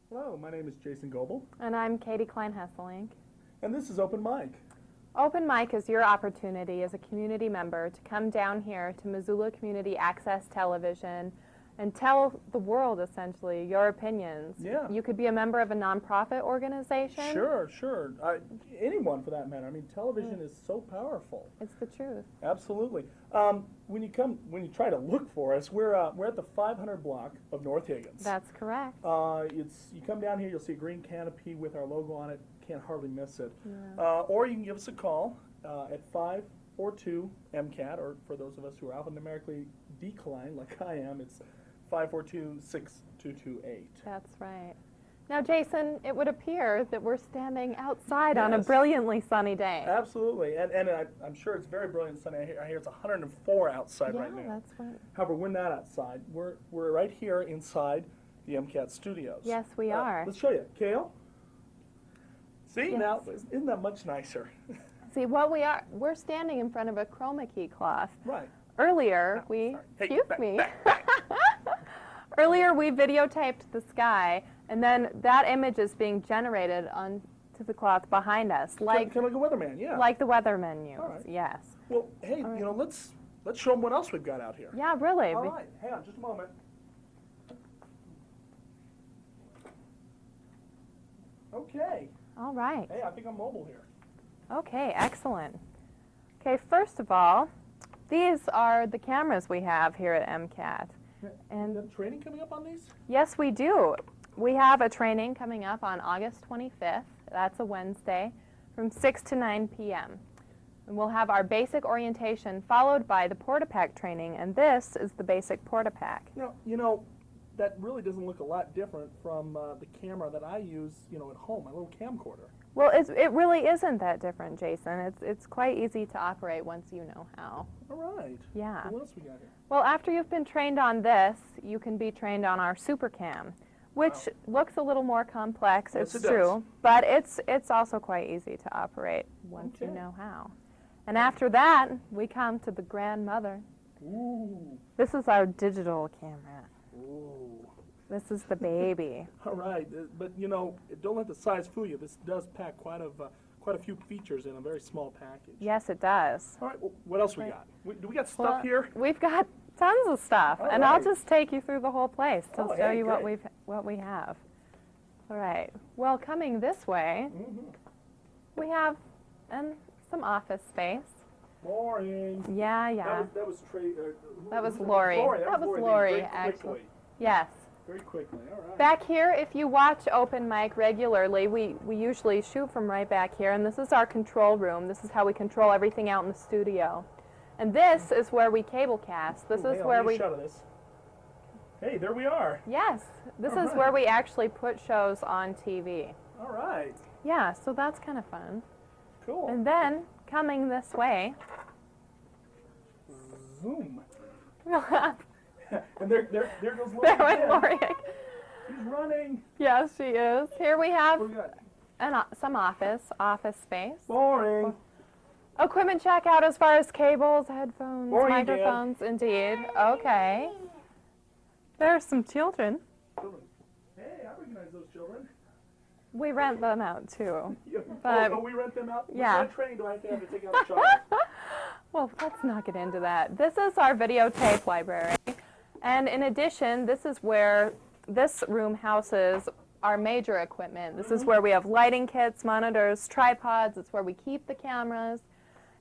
Hello, my name is Jason Goebel, And I'm Katie Klein-Hesselink. and this is Open Mic. Open Mic is your opportunity as a community member to come down here to Missoula Community Access Television and tell the world essentially your opinions. Yeah. You could be a member of a nonprofit organization. Sure, sure. Anyone for that matter. I mean, television is so powerful. It's the truth. Absolutely. When you try to look for us, we're at the 500 block of North Higgins. That's correct. You come down here, you'll see a green canopy with our logo on it. Can't hardly miss it. Yeah. Or you can give us a call at 542 MCAT, or for those of us who are alphanumerically declined, like I am, it's 542-6228. That's right. Now, Jason, it would appear that we're standing outside on a Yes. brilliantly sunny day. Absolutely, and I'm sure it's very brilliant sunny. I hear it's 104 outside right now. Yeah, that's right. However, we're not outside. We're right here inside the MCAT studios. Yes, we are. Let's show you. Kale? See, Yes. now, isn't that much nicer? See, we're standing in front of a chroma key cloth. Right. Earlier, sorry. Hey, excuse back, me. back. Earlier, we videotaped the sky, and then that image is being generated onto the cloth behind us, like Kind of like a weatherman, yeah. like the weathermen use. All right. Yes. Well, hey, right. let's show them what else we've got out here. Yeah, really. All right, hang on just a moment. Okay. All right. Hey, I think I'm mobile here. Okay, excellent. Okay, first of all, these are the cameras we have here at MCAT. And the training coming up on these? Yes, we do. We have a training coming up on August 25th. That's a Wednesday from 6 to 9 p.m. And we'll have our basic orientation followed by the Portapack training, and this is the basic Portapack. Now, that really doesn't look a lot different from the camera that I use, at home, my little camcorder. Well, it really isn't that different, Jason. It's quite easy to operate once you know how. All right. Yeah. So what else we got here? Well, after you've been trained on this, you can be trained on our SuperCam, which looks a little more complex, Yes, it's it true, does. but it's also quite easy to operate once you Okay. know how. And after that, we come to the grandmother. Ooh. This is our digital camera. Ooh. This is the baby. All right, but don't let the size fool you. This does pack quite a few features in a very small package. Yes, it does. All right, well, what else we Right. got? Do we got stuff Well, here? We've got tons of stuff, All and I'll right. just take you through the whole place to Oh, show hey, you great. what we have. All right. Well, coming this way, we have some office space. Boring. Yeah. That was Trey. That was Lori. That was Lori, very actually. quickly. Yes. Very quickly. All right. Back here, if you watch Open Mic regularly, we usually shoot from right back here, and this is our control room. This is how we control everything out in the studio. And this is where we cablecast. This Ooh, is hang on, where let me we... shot of this. Hey, there we are. Yes, this All is where right. we actually put shows on TV. All right. Yeah, so that's kind of fun. Cool. And then, coming this way, Zoom. we'll have... And there goes Lori. There went again. Lori. She's running. Yes, she is. Here we have What do we got? some office space. Boring. Equipment check out as far as cables, headphones, Boring again. microphones, indeed. Okay. There are some children. Hey, I recognize those children. We rent them out too. Oh, But- we rent them out? yeah. What kind of training do I have to take out a child? Well, let's not get into that. This is our videotape library. And in addition, this is where this room houses our major equipment. This is where we have lighting kits, monitors, tripods. It's where we keep the cameras.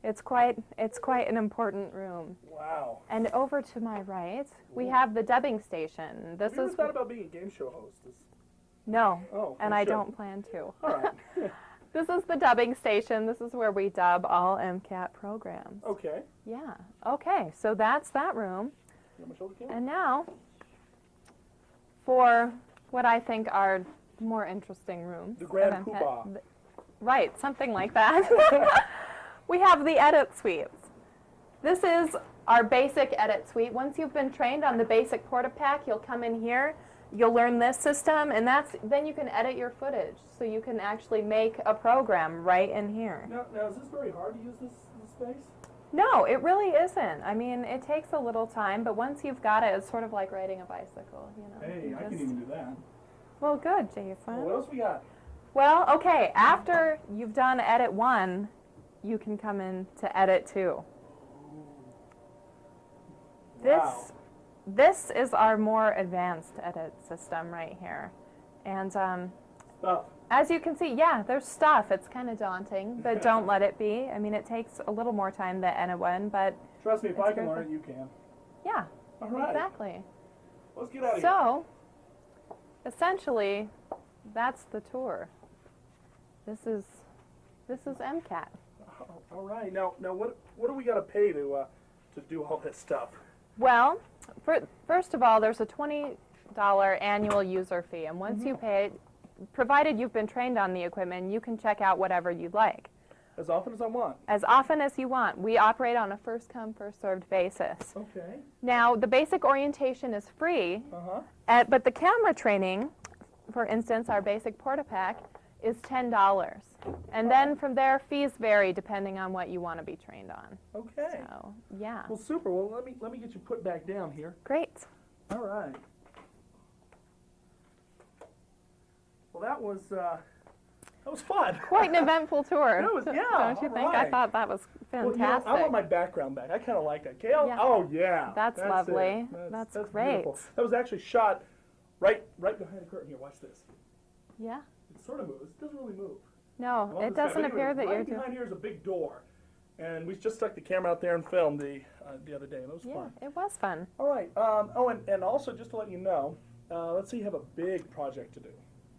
It's quite an important room. Wow. And over to my right, we have the dubbing station. This Have you ever is thought about being a game show host? no, Oh, and you I should. don't plan to. All right. This is the dubbing station. This is where we dub all MCAT programs. Okay. Yeah. Okay, so that's that room. You want my shoulder camera? And now, for what I think are more interesting rooms. The grand of MCAT. poobah. Right, something like that. We have the edit suites. This is our basic edit suite. Once you've been trained on the basic Portapack, you'll come in here, you'll learn this system, and then you can edit your footage. So you can actually make a program right in here. Now, is this very hard to use this space? No, it really isn't. I mean, it takes a little time, but once you've got it, it's sort of like riding a bicycle, you know. Hey, You I can just- even do that. Well, good, Jason. Well, what else we got? Well, okay, after you've done edit 1, you can come in to edit 2. Wow. this is our more advanced edit system right here. And Oh, as you can see, yeah, there's stuff. It's kind of daunting, but don't let it be. I mean, it takes a little more time than anyone, but trust me, if It's I can very learn it, you can. yeah, All right. exactly. Let's get out of here. So, essentially, that's the tour. This is MCAT. All right. Now, what do we got to pay to do all this stuff? Well, first of all, there's a $20 annual user fee, and once you pay it, provided you've been trained on the equipment, you can check out whatever you'd like. As often as I want. As often as you want. We operate on a first-come, first-served basis. Okay. Now, the basic orientation is free, Uh-huh. but the camera training, for instance, our basic Portapack, is $10. And then from there, fees vary depending on what you want to be trained on. Okay. So, yeah. Well, super. Well, let me get you put back down here. Great. All right. Well, that was fun. Quite an eventful tour. It was, yeah, Don't you all think? I right. thought that was Well, fantastic. I want my background back. I kind of like that. Kale? Yeah. Oh, yeah. That's it. lovely. That's great. Beautiful. That was actually shot right behind the curtain here. Watch this. Yeah. It sort of moves. It doesn't really move. I No, love it this guy. doesn't But appear anyway, that you're right doing. behind here is a big door. And we just stuck the camera out there and filmed the other day. And it was Yeah, fun. it was fun. All right. And also, just to let you know, let's say you have a big project to do.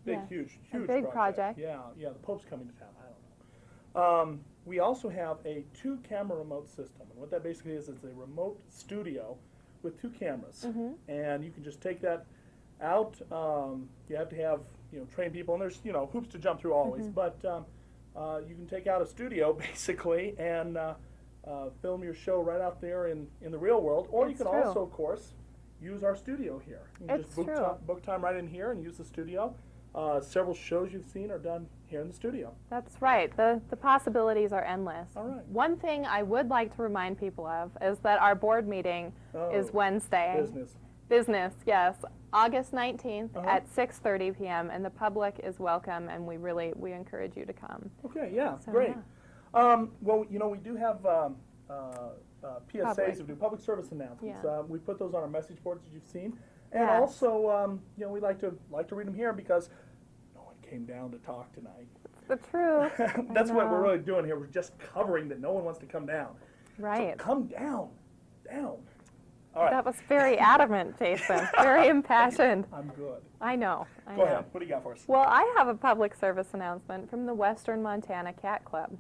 Big, Yeah. huge big project. Yeah, the Pope's coming to town. I don't know. We also have a 2-camera remote system. And what that basically is, it's a remote studio with 2 cameras. Mm-hmm. And you can just take that out. You have to have, trained people. And there's, hoops to jump through always. Mm-hmm. But you can take out a studio, basically, and film your show right out there in the real world. Or you It's can true. also, of course, use our studio here. You can It's just book true. book time right in here and use the studio. Several shows you've seen are done here in the studio. That's right. The possibilities are endless. All right. One thing I would like to remind people of is that our board meeting is Oh, Wednesday. Business. Business, yes. August 19th Uh-huh. at 6:30 p.m. and the public is welcome, and we encourage you to come. Okay, yeah, So, great. yeah. Well, we do have PSAs, Public. we do public service announcements. Yeah. We put those on our message boards that you've seen. And Yes. also, we like to read them here because no one came down to talk tonight. The truth. That's what we're know. really doing here. We're just covering that no one wants to come down. Right. So come down. All right. That was very adamant, Jason. Very impassioned. I'm good. I know. I Go know. ahead. What do you got for us? Well, I have a public service announcement from the Western Montana Cat Club.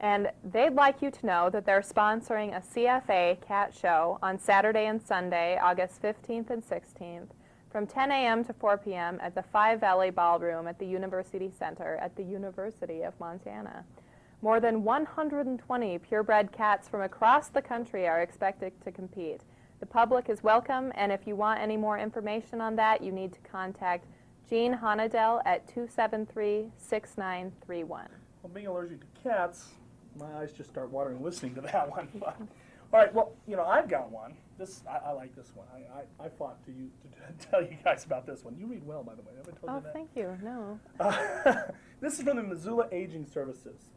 And they'd like you to know that they're sponsoring a CFA cat show on Saturday and Sunday, August 15th and 16th, from 10 a.m. to 4 p.m. at the Five Valley Ballroom at the University Center at the University of Montana. More than 120 purebred cats from across the country are expected to compete. The public is welcome, and if you want any more information on that, you need to contact Jean Honadell at 273-6931. Well, being allergic to cats, my eyes just start watering listening to that one. But, all right, well, I've got one. I like this one. I fought to tell you guys about this one. You read well, by the way. Have I told Oh, you that? thank you. No. This is from the Missoula Aging Services.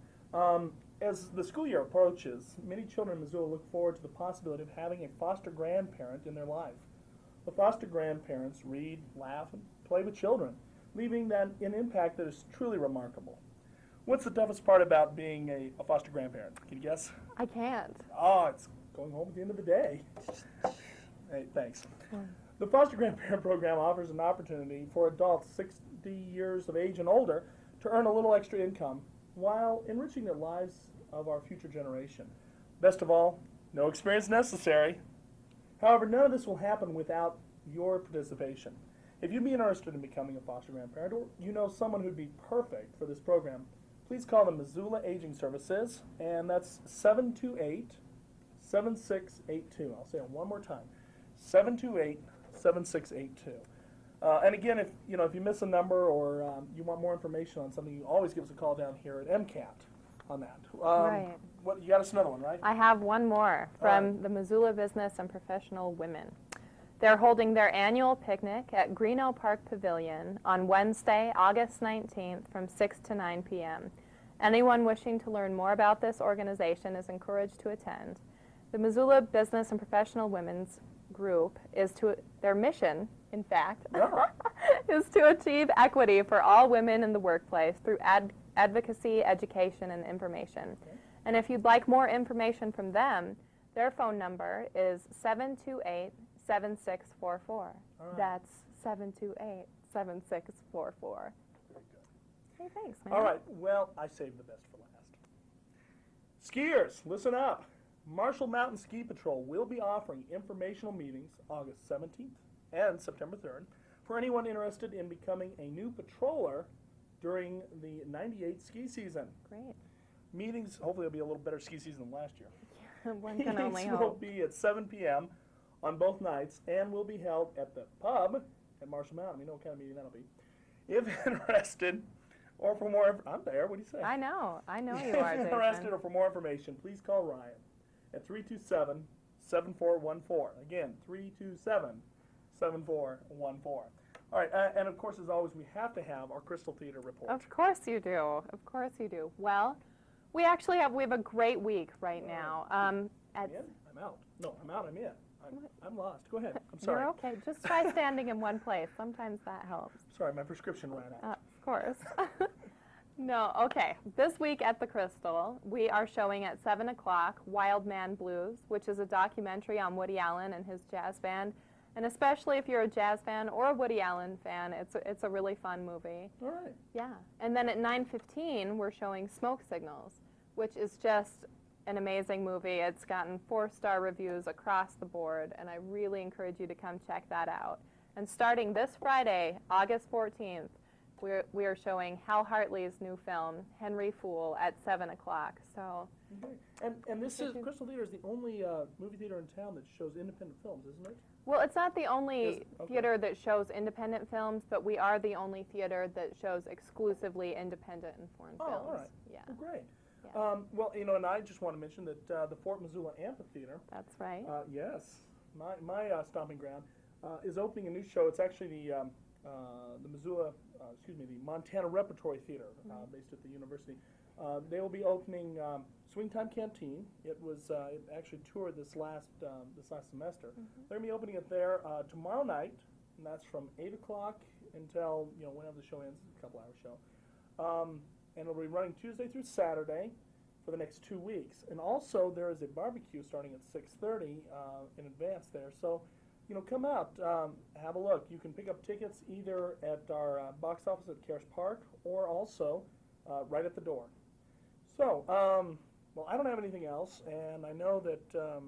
As the school year approaches, many children in Missoula look forward to the possibility of having a foster grandparent in their life. The foster grandparents read, laugh, and play with children, leaving an impact that is truly remarkable. What's the toughest part about being a foster grandparent? Can you guess? I can't. Oh, it's going home at the end of the day. Hey, thanks. The foster grandparent program offers an opportunity for adults 60 years of age and older to earn a little extra income while enriching the lives of our future generation. Best of all, no experience necessary. However, none of this will happen without your participation. If you'd be interested in becoming a foster grandparent, or you know someone who'd be perfect for this program, please call the Missoula Aging Services, and that's 728-7682. I'll say it one more time, 728-7682. And again, if you miss a number or you want more information on something, you always give us a call down here at MCAT on that. Right. What you got us another one, right? I have one more from right. the Missoula Business and Professional Women. They're holding their annual picnic at Greeno Park Pavilion on Wednesday, August 19th from 6 to 9 p.m. Anyone wishing to learn more about this organization is encouraged to attend. The Missoula Business and Professional group is their mission, in fact, Yeah. is to achieve equity for all women in the workplace through advocacy, education, and information. Okay. And if you'd like more information from them, their phone number is 728-7644. right. That's 728-7644. Very good. Hey, thanks, man. All right, well, I saved the best for last. Skiers, listen up. Marshall Mountain Ski Patrol will be offering informational meetings August 17th and September 3rd for anyone interested in becoming a new patroller during the 98 ski season. Great. Meetings, hopefully it'll be a little better ski season than last year. One can only Meetings will hope. be at 7 p.m. on both nights and will be held at the pub at Marshall Mountain. You know what kind of meeting that'll be. If interested, or for more, I'm there, what do you say? I know you are, If interested Jason. or for more information, please call Ryan at 327-7414. Again, 327-7414. All right, and of course, as always, we have to have our Crystal Theater report. Of course you do. Of course you do. Well, we have a great week right now. I'm in? I'm out. No, I'm out. I'm in. I'm lost. Go ahead. I'm sorry. You're okay. Just try standing in one place. Sometimes that helps. Sorry, my prescription ran out. Of course. No, okay. This week at the Crystal, we are showing at 7 o'clock Wild Man Blues, which is a documentary on Woody Allen and his jazz band. And especially if you're a jazz fan or a Woody Allen fan, it's a really fun movie. All right. Yeah. And then at 9:15, we're showing Smoke Signals, which is just an amazing movie. It's gotten 4-star reviews across the board, and I really encourage you to come check that out. And starting this Friday, August 14th, we are showing Hal Hartley's new film, Henry Fool, at 7 o'clock. So. Okay. And this is, Crystal Theater is the only movie theater in town that shows independent films, isn't it? Well, it's not the only Okay. theater that shows independent films, but we are the only theater that shows exclusively independent and foreign films. All right. Yeah, Well, great. Yeah. Well, and I just want to mention that the Fort Missoula Amphitheater, that's right. yes, my stomping ground, is opening a new show. It's actually the Missoula, the Montana Repertory Theater, based at the university. They will be opening Swingtime Canteen. It actually toured this last semester. They're going to be opening it there tomorrow night, and that's from 8 o'clock until whenever the show ends. It's a couple-hour show. And it'll be running Tuesday through Saturday for the next 2 weeks. And also there is a barbecue starting at 6:30 in advance there. So, come out, have a look. You can pick up tickets either at our box office at Cares Park or also right at the door. So, well, I don't have anything else, and I know that, I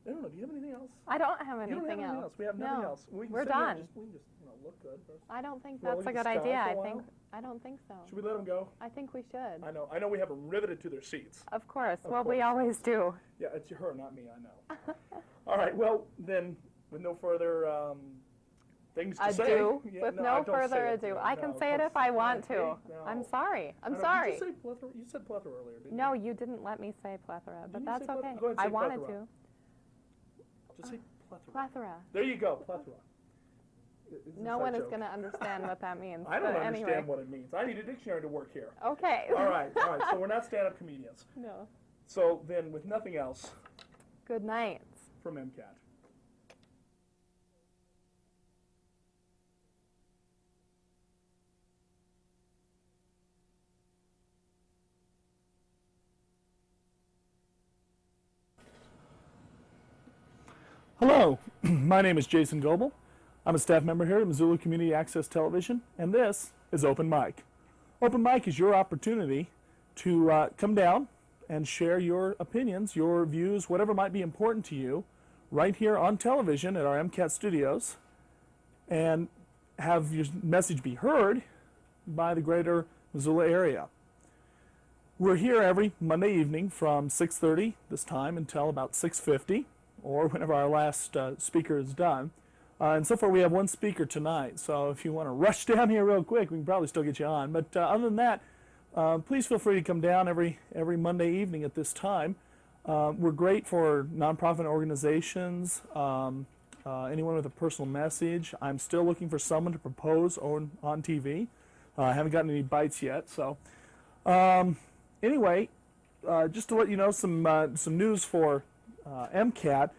don't know, do you have anything else? I don't have You don't anything have anything else. We have nothing No, else. We can we're sit here and done. we can just look good. I don't think You wanna that's a look at good the sky idea. for a while? I don't think so. Should we let them go? I think we should. I know we have them riveted to their seats. Of course. Of Well, we course. always do. Yeah, it's her, not me, I know. All right, well, then, with no further things to say. Ado. Yeah, With no, no don't say further it, ado. no, I can no, say it don't if I say want it. to. No. I'm sorry. I'm I know, sorry. Did you say plethora? You said plethora earlier, didn't No, you? you didn't let me say plethora, but Didn't you that's say plethora? okay. Go ahead and I say wanted plethora. to. Just say plethora. Plethora. There you go, plethora. It's an No inside one is joke. going to understand what that means. I don't but understand anyway. what it means. I need a dictionary to work here. Okay. All right, so we're not stand-up comedians. No. So then, with nothing else, Good night. from MCAT. Hello, my name is Jason Goebel. I'm a staff member here at Missoula Community Access Television, and this is Open Mic. Open Mic is your opportunity to come down and share your opinions, your views, whatever might be important to you, right here on television at our MCAT studios, and have your message be heard by the greater Missoula area. We're here every Monday evening from 6:30 this time until about 6:50, or whenever our last speaker is done. And so far we have one speaker tonight, so if you want to rush down here real quick, we can probably still get you on. But other than that, please feel free to come down every Monday evening at this time. We're great for nonprofit organizations, anyone with a personal message. I'm still looking for someone to propose on TV. I haven't gotten any bites yet. So anyway, just to let you know some news for MCAT.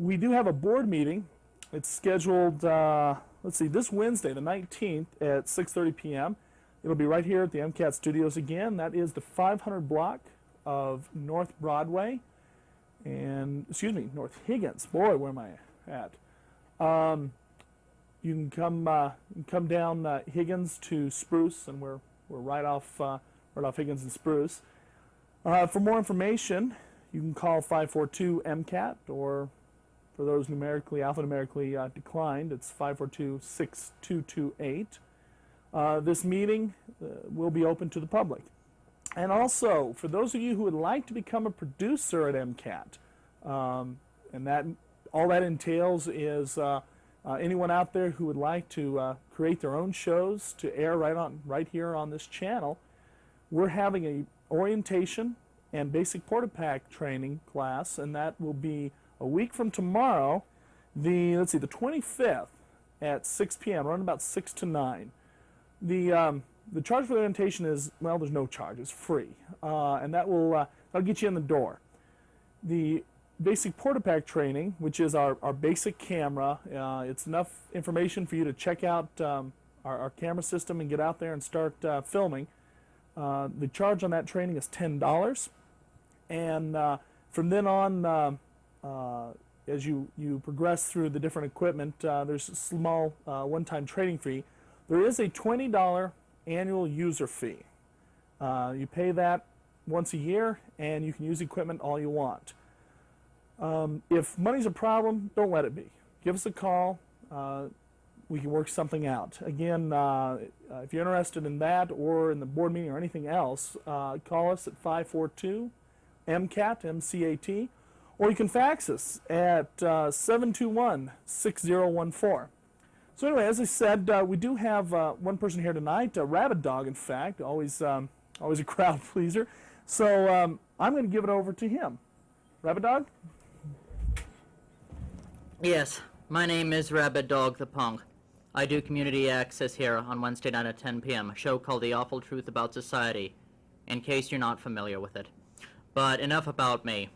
we do have a board meeting. It's scheduled, let's see, this Wednesday, the 19th at 6:30 p.m. It'll be right here at the MCAT studios again. That is the 500 block of North Broadway and, North Higgins. Boy, where am I at? You can come down Higgins to Spruce, and we're right off Higgins and Spruce. For more information, you can call 542 MCAT, or for those alphanumerically declined, it's 542-6228. This meeting will be open to the public. And also, for those of you who would like to become a producer at MCAT, and that all that entails is anyone out there who would like to create their own shows to air right here on this channel, we're having a orientation and basic Portapack training class, and that will be a week from tomorrow, the 25th at 6 p.m. Around about 6 to 9. The charge for the orientation is, well, there's no charge. It's free, and that'll get you in the door. The basic Portapack training, which is our basic camera, it's enough information for you to check out our camera system and get out there and start filming. The charge on that training is $10, and from then on, as you progress through the different equipment, there's a small one-time training fee. There is a $20 annual user fee. You pay that once a year, and you can use equipment all you want. If money's a problem, don't let it be. Give us a call. We can work something out. Again, if you're interested in that or in the board meeting or anything else, call us at 542-MCAT, M-C-A-T, or you can fax us at 721-6014. So anyway, as I said, we do have one person here tonight, Rabbit Dog, in fact, always a crowd pleaser. So I'm going to give it over to him. Rabbit Dog? Yes, my name is Rabbit Dog the Punk. I do community access here on Wednesday night at 10 p.m., a show called The Awful Truth About Society, in case you're not familiar with it. But enough about me.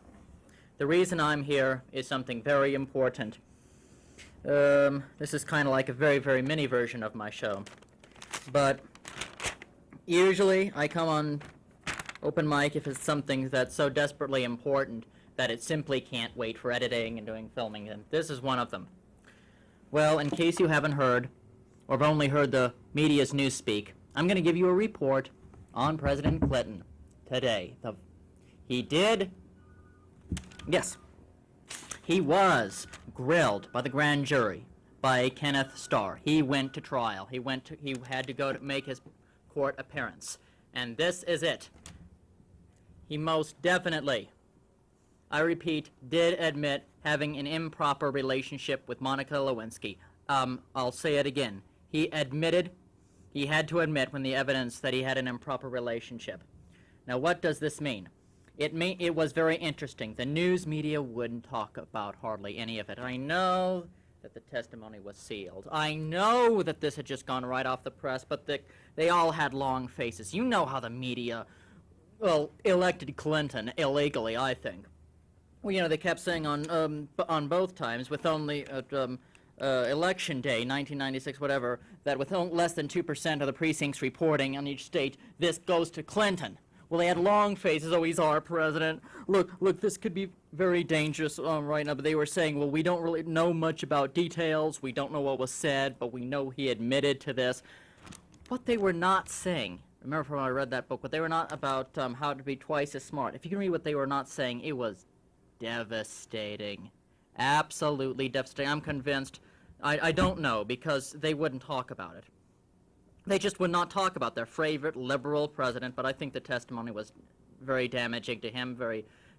The reason I'm here is something very important. This is kind of like a very, very mini version of my show. But usually I come on open mic if it's something that's so desperately important that it simply can't wait for editing and doing filming, and this is one of them. Well, in case you haven't heard, or have only heard the media's newspeak, I'm going to give you a report on President Clinton today. He was grilled by the grand jury by Kenneth Starr. He went to trial. He had to go to make his court appearance. And this is it. He most definitely, I repeat, did admit having an improper relationship with Monica Lewinsky. I'll say it again. He had to admit when the evidence that he had an improper relationship. Now, what does this mean? It was very interesting. The news media wouldn't talk about hardly any of it. I know that the testimony was sealed. I know that this had just gone right off the press, but they all had long faces. You know how the media, elected Clinton illegally, I think. Well, they kept saying on both times, with only election day, 1996, whatever, that with less than 2% of the precincts reporting on each state, this goes to Clinton. Well, they had long faces. Oh, he's our president. Look, this could be very dangerous right now. But they were saying, well, we don't really know much about details. We don't know what was said, but we know he admitted to this. What they were not saying, remember from when I read that book, what they were not about how to be twice as smart. If you can read what they were not saying, it was devastating. Absolutely devastating. I'm convinced. I don't know, because they wouldn't talk about it. They just would not talk about their favorite liberal president, but I think the testimony was very damaging to him,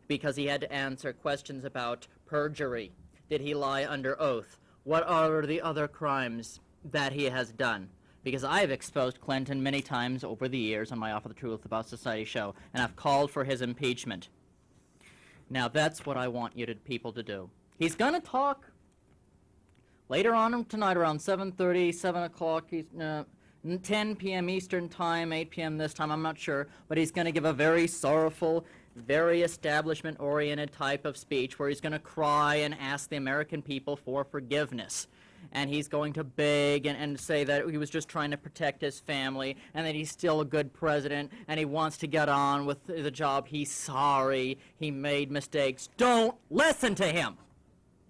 because he had to answer questions about perjury. Did he lie under oath? What are the other crimes that he has done? Because I've exposed Clinton many times over the years on my Awful Truth About Society show, and I've called for his impeachment. Now that's what I want you people to do. He's going to talk later on tonight around 7:30, 7 o'clock. He's 10 p.m. Eastern Time, 8 p.m. this time, I'm not sure, but he's going to give a very sorrowful very establishment-oriented type of speech where he's going to cry and ask the American people for forgiveness. And he's going to beg and say that he was just trying to protect his family and that he's still a good president and he wants to get on with the job. He's sorry. He made mistakes. Don't listen to him.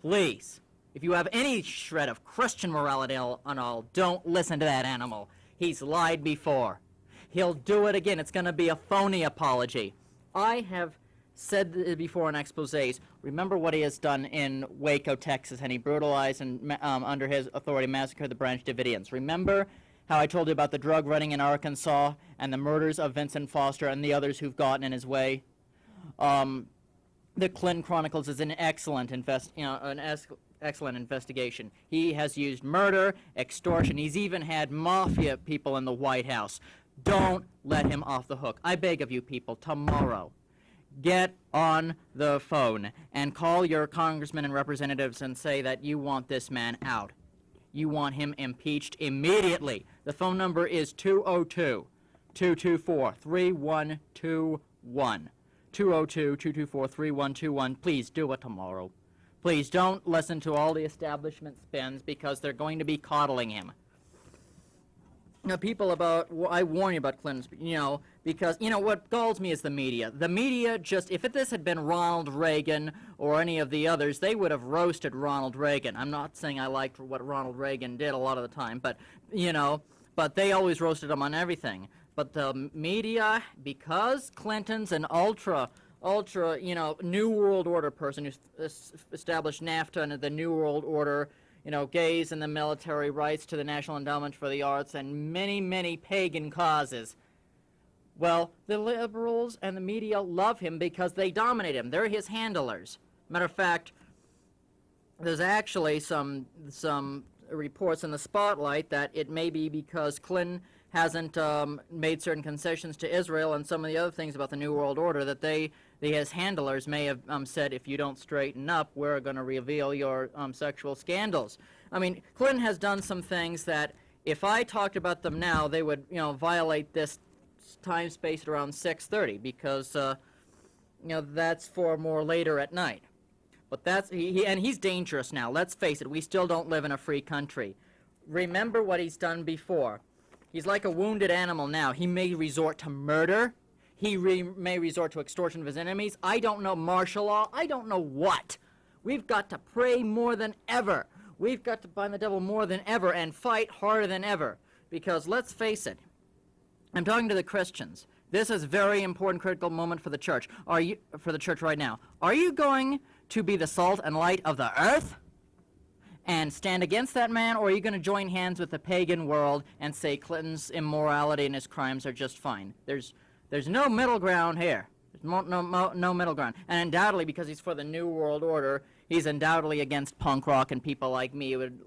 Please. If you have any shred of Christian morality on all, don't listen to that animal. He's lied before. He'll do it again. It's going to be a phony apology. I have said it before in exposés. Remember what he has done in Waco, Texas, and he brutalized and under his authority massacred the Branch Davidians. Remember how I told you about the drug running in Arkansas and the murders of Vincent Foster and the others who've gotten in his way? The Clinton Chronicles is an excellent excellent investigation. He has used murder, extortion. He's even had mafia people in the White House. Don't let him off the hook. I beg of you people, tomorrow, get on the phone and call your congressmen and representatives and say that you want this man out. You want him impeached immediately. The phone number is 202-224-3121. 202-224-3121. Please do it tomorrow. Please don't listen to all the establishment spins because they're going to be coddling him. Now, I warn you about Clinton's, because, what galls me is the media. The media if this had been Ronald Reagan or any of the others, they would have roasted Ronald Reagan. I'm not saying I liked what Ronald Reagan did a lot of the time, but they always roasted him on everything. But the media, because Clinton's an ultra, New World Order person who established NAFTA and the New World Order, gays in the military, rights to the National Endowment for the Arts, and many, many pagan causes. Well, the liberals and the media love him because they dominate him. They're his handlers. Matter of fact, there's actually some reports in the Spotlight that it may be because Clinton hasn't made certain concessions to Israel and some of the other things about the New World Order that his handlers may have said, if you don't straighten up, we're going to reveal your sexual scandals. I mean, Clinton has done some things that if I talked about them now, they would, violate this time space at around 6:30 because, that's for more later at night. But he's dangerous now. Let's face it, we still don't live in a free country. Remember what he's done before. He's like a wounded animal now. He may resort to murder. He may resort to extortion of his enemies. I don't know martial law. I don't know what. We've got to pray more than ever. We've got to bind the devil more than ever and fight harder than ever. Because let's face it, I'm talking to the Christians. This is a very important, critical moment for the church. For the church right now? Are you going to be the salt and light of the earth and stand against that man, or are you going to join hands with the pagan world and say Clinton's immorality and his crimes are just fine? There's no middle ground here. There's no middle ground. And undoubtedly, because he's for the New World Order, he's undoubtedly against punk rock, and people like me would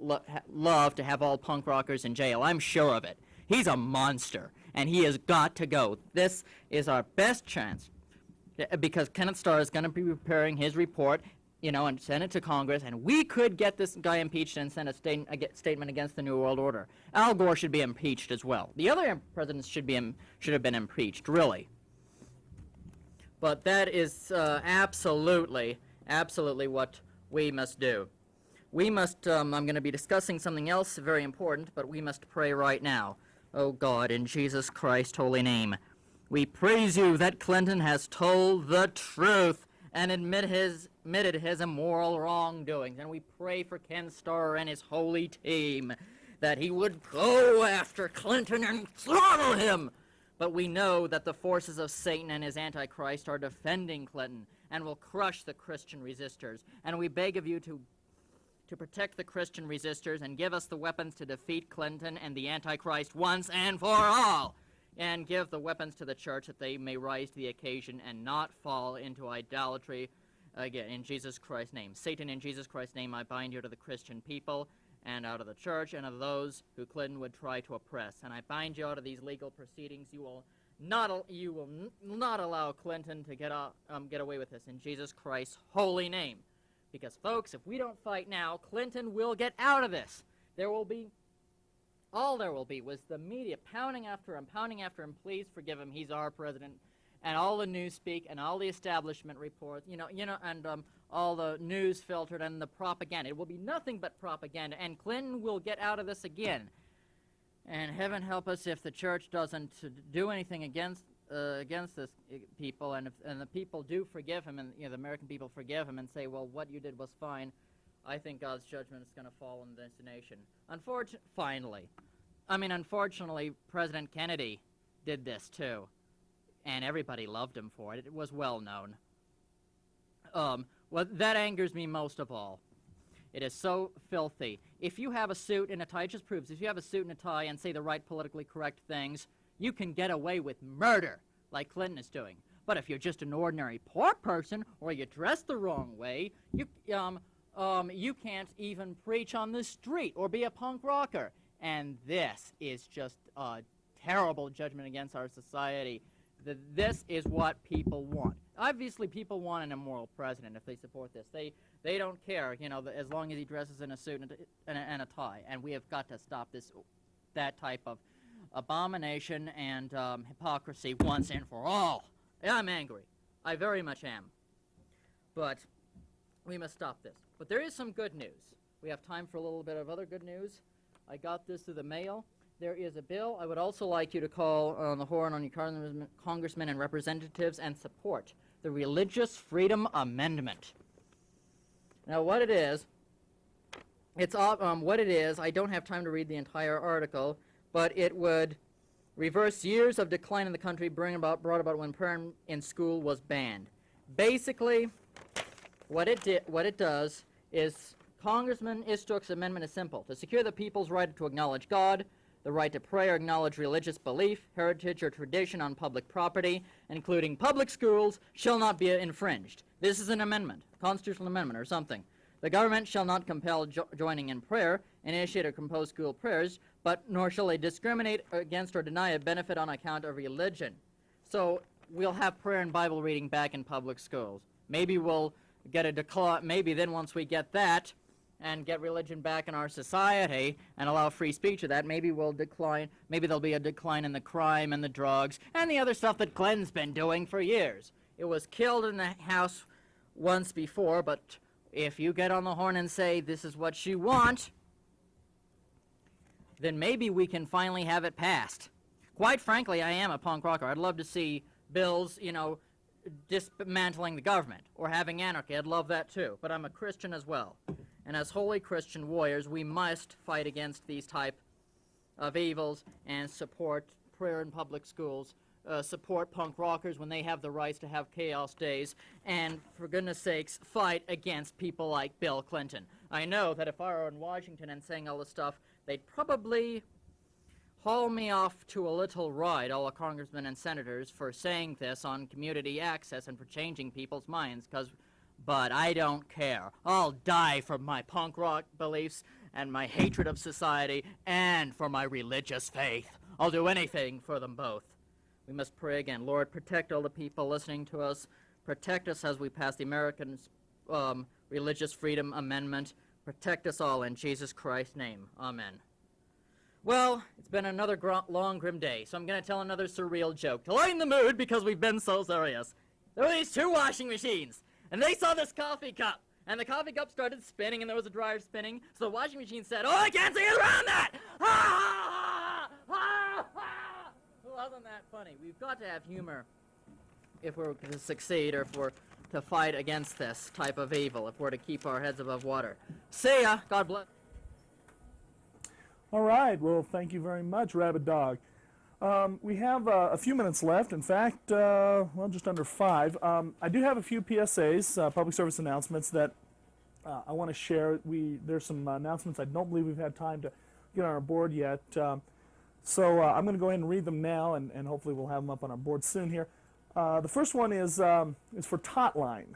love to have all punk rockers in jail. I'm sure of it. He's a monster, and he has got to go. This is our best chance, because Kenneth Starr is going to be preparing his report, and send it to Congress, and we could get this guy impeached and send a statement against the New World Order. Al Gore should be impeached as well. The other presidents should have been impeached, really. But that is absolutely what we must do. We must, I'm going to be discussing something else very important, but we must pray right now. Oh God, in Jesus Christ's holy name, we praise you that Clinton has told the truth and admitted his immoral wrongdoings. And we pray for Ken Starr and his holy team that he would go after Clinton and throttle him. But we know that the forces of Satan and his Antichrist are defending Clinton and will crush the Christian resistors. And we beg of you to protect the Christian resistors and give us the weapons to defeat Clinton and the Antichrist once and for all. And give the weapons to the church that they may rise to the occasion and not fall into idolatry again, in Jesus Christ's name. Satan, in Jesus Christ's name, I bind you to the Christian people and out of the church and of those who Clinton would try to oppress. And I bind you out of these legal proceedings. You will not allow Clinton to get away with this in Jesus Christ's holy name. Because, folks, if we don't fight now, Clinton will get out of this. All there will be was the media pounding after him, please forgive him, he's our president. and all the newspeak and all the establishment reports, and all the news filtered and the propaganda. It will be nothing but propaganda, and Clinton will get out of this again. And heaven help us if the church doesn't do anything against this people, and the people do forgive him, and the American people forgive him and say, well, what you did was fine. I think God's judgment is going to fall on this nation. Unfortunately, President Kennedy did this too, and everybody loved him for it. It was well known. Well, that angers me most of all. It is so filthy. If you have a suit and a tie, it just proves, if you have a suit and a tie and say the right politically correct things, you can get away with murder, like Clinton is doing. But if you're just an ordinary poor person, or you dress the wrong way, you can't even preach on the street or be a punk rocker. And this is just a terrible judgment against our society. This is what people want. Obviously, people want an immoral president if they support this. They don't care, as long as he dresses in a suit and a tie. And we have got to stop that type of abomination and hypocrisy once and for all. I'm angry. I very much am. But we must stop this. But there is some good news. We have time for a little bit of other good news. I got this through the mail. There is a bill. I would also like you to call on the horn on your congressmen and representatives and support the Religious Freedom Amendment. Now, what it is, I don't have time to read the entire article, but it would reverse years of decline in the country brought about when prayer in school was banned. Basically, what it does is, Congressman Istuk's amendment is simple: to secure the people's right to acknowledge God, the right to pray or acknowledge religious belief, heritage, or tradition on public property, including public schools, shall not be infringed. This is an amendment, constitutional amendment or something. The government shall not compel joining in prayer, initiate or compose school prayers, but nor shall they discriminate against or deny a benefit on account of religion. So we'll have prayer and Bible reading back in public schools. Maybe we'll get a decline. Maybe then once we get that and get religion back in our society and allow free speech of that, maybe we'll decline. Maybe there'll be a decline in the crime and the drugs and the other stuff that Clinton's been doing for years. It was killed in the House once before, but if you get on the horn and say this is what you want, then maybe we can finally have it passed. Quite frankly, I am a punk rocker. I'd love to see bills, dismantling the government or having anarchy. I'd love that too. But I'm a Christian as well. And as holy Christian warriors, we must fight against these type of evils and support prayer in public schools, support punk rockers when they have the rights to have chaos days, and for goodness sakes, fight against people like Bill Clinton. I know that if I were in Washington and saying all this stuff, they'd probably haul me off to a little ride, all the congressmen and senators, for saying this on community access and for changing people's minds, but I don't care. I'll die for my punk rock beliefs and my hatred of society and for my religious faith. I'll do anything for them both. We must pray again. Lord, protect all the people listening to us. Protect us as we pass the American Religious Freedom Amendment. Protect us all in Jesus Christ's name. Amen. Well, it's been another long, grim day, so I'm going to tell another surreal joke to lighten the mood because we've been so serious. There were these two washing machines, and they saw this coffee cup, and the coffee cup started spinning, and there was a dryer spinning, so the washing machine said, "Oh, I can't see around that!" Wasn't that funny? We've got to have humor if we're to succeed, or if we're to fight against this type of evil, if we're to keep our heads above water. See ya. God bless. All right. Well, thank you very much, Rabid Dog. We have a few minutes left. In fact, just under 5. I do have a few PSAs, public service announcements, that I want to share. There's some announcements I don't believe we've had time to get on our board yet. So I'm going to go ahead and read them now, and hopefully we'll have them up on our board soon here. The first one is for Totline.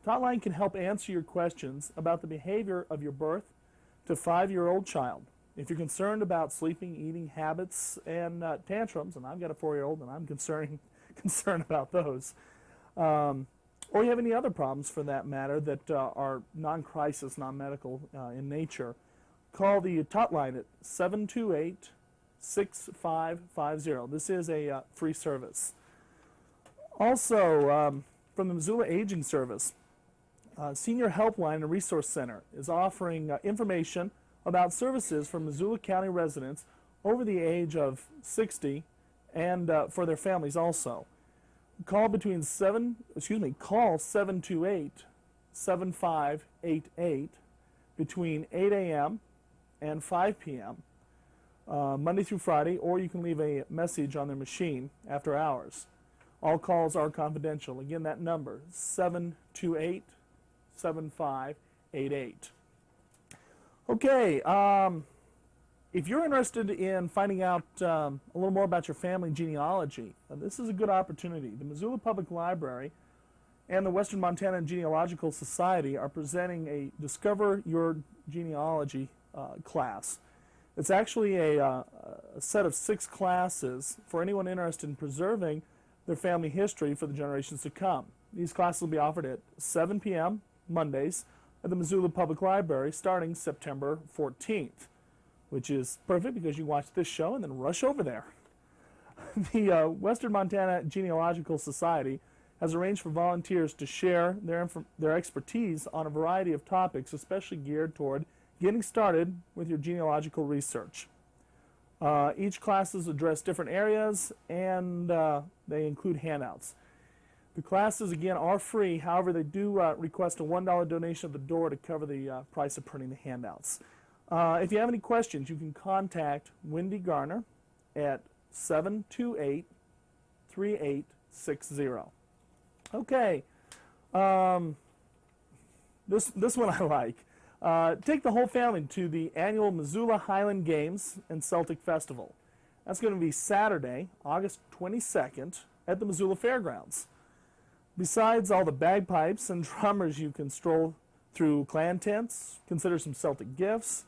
Totline can help answer your questions about the behavior of your birth to 5-year-old child. If you're concerned about sleeping, eating habits, and tantrums, and I've got a 4-year-old and I'm concerned about those, or you have any other problems for that matter that are non-crisis, non-medical in nature, call the Totline at 728-6550. This is a free service. Also, from the Missoula Aging Service, Senior Helpline and Resource Center is offering information about services for Missoula County residents over the age of 60 and for their families also. Call 728-7588 between 8 a.m. and 5 p.m. Monday through Friday, or you can leave a message on their machine after hours. All calls are confidential. Again, that number, 728-7588. Okay, if you're interested in finding out a little more about your family genealogy, this is a good opportunity. The Missoula Public Library and the Western Montana Genealogical Society are presenting a Discover Your Genealogy class. It's actually a set of 6 classes for anyone interested in preserving their family history for the generations to come. These classes will be offered at 7 p.m. Mondays at the Missoula Public Library starting September 14th, which is perfect because you watch this show and then rush over there. The Western Montana Genealogical Society has arranged for volunteers to share their expertise on a variety of topics, especially geared toward getting started with your genealogical research. Each classes address different areas, and they include handouts. The classes, again, are free. However, they do request a $1 donation at the door to cover the price of printing the handouts. If you have any questions, you can contact Wendy Garner at 728-3860. Okay, this one I like. Take the whole family to the annual Missoula Highland Games and Celtic Festival. That's going to be Saturday, August 22nd at the Missoula Fairgrounds. Besides all the bagpipes and drummers, you can stroll through clan tents, consider some Celtic gifts,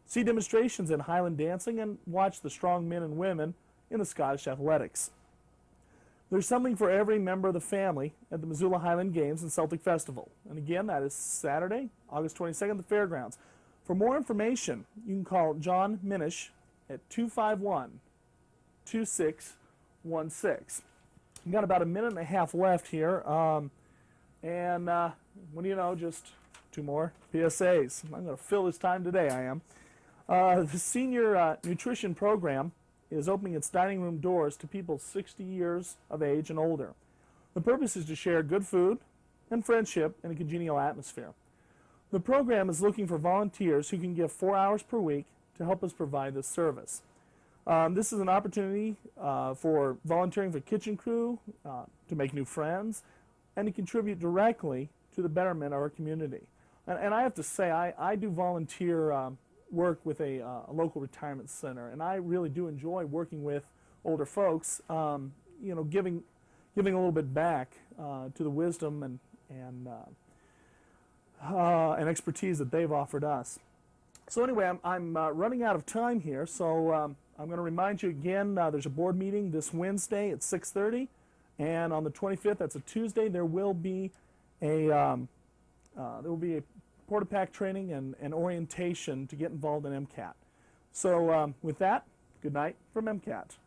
see demonstrations in Highland dancing, and watch the strong men and women in the Scottish athletics. There's something for every member of the family at the Missoula Highland Games and Celtic Festival. And again, that is Saturday, August 22nd at the Fairgrounds. For more information, you can call John Minish at 251-2616. We've got about a minute and a half left here. What do you know, just 2 more PSAs. I'm going to fill this time today, I am. The Senior Nutrition Program is opening its dining room doors to people 60 years of age and older. The purpose is to share good food and friendship in a congenial atmosphere. The program is looking for volunteers who can give 4 hours per week to help us provide this service. This is an opportunity for volunteering for kitchen crew, to make new friends, and to contribute directly to the betterment of our community. And I have to say, I do volunteer work with a local retirement center, and I really do enjoy working with older folks, giving a little bit back to the wisdom and expertise that they've offered us. So anyway, I'm running out of time here, so I'm going to remind you again, there's a board meeting this Wednesday at 6:30, and on the 25th, that's a Tuesday, there will be a Porta-Pack training and orientation to get involved in MCAT. So with that, good night from MCAT.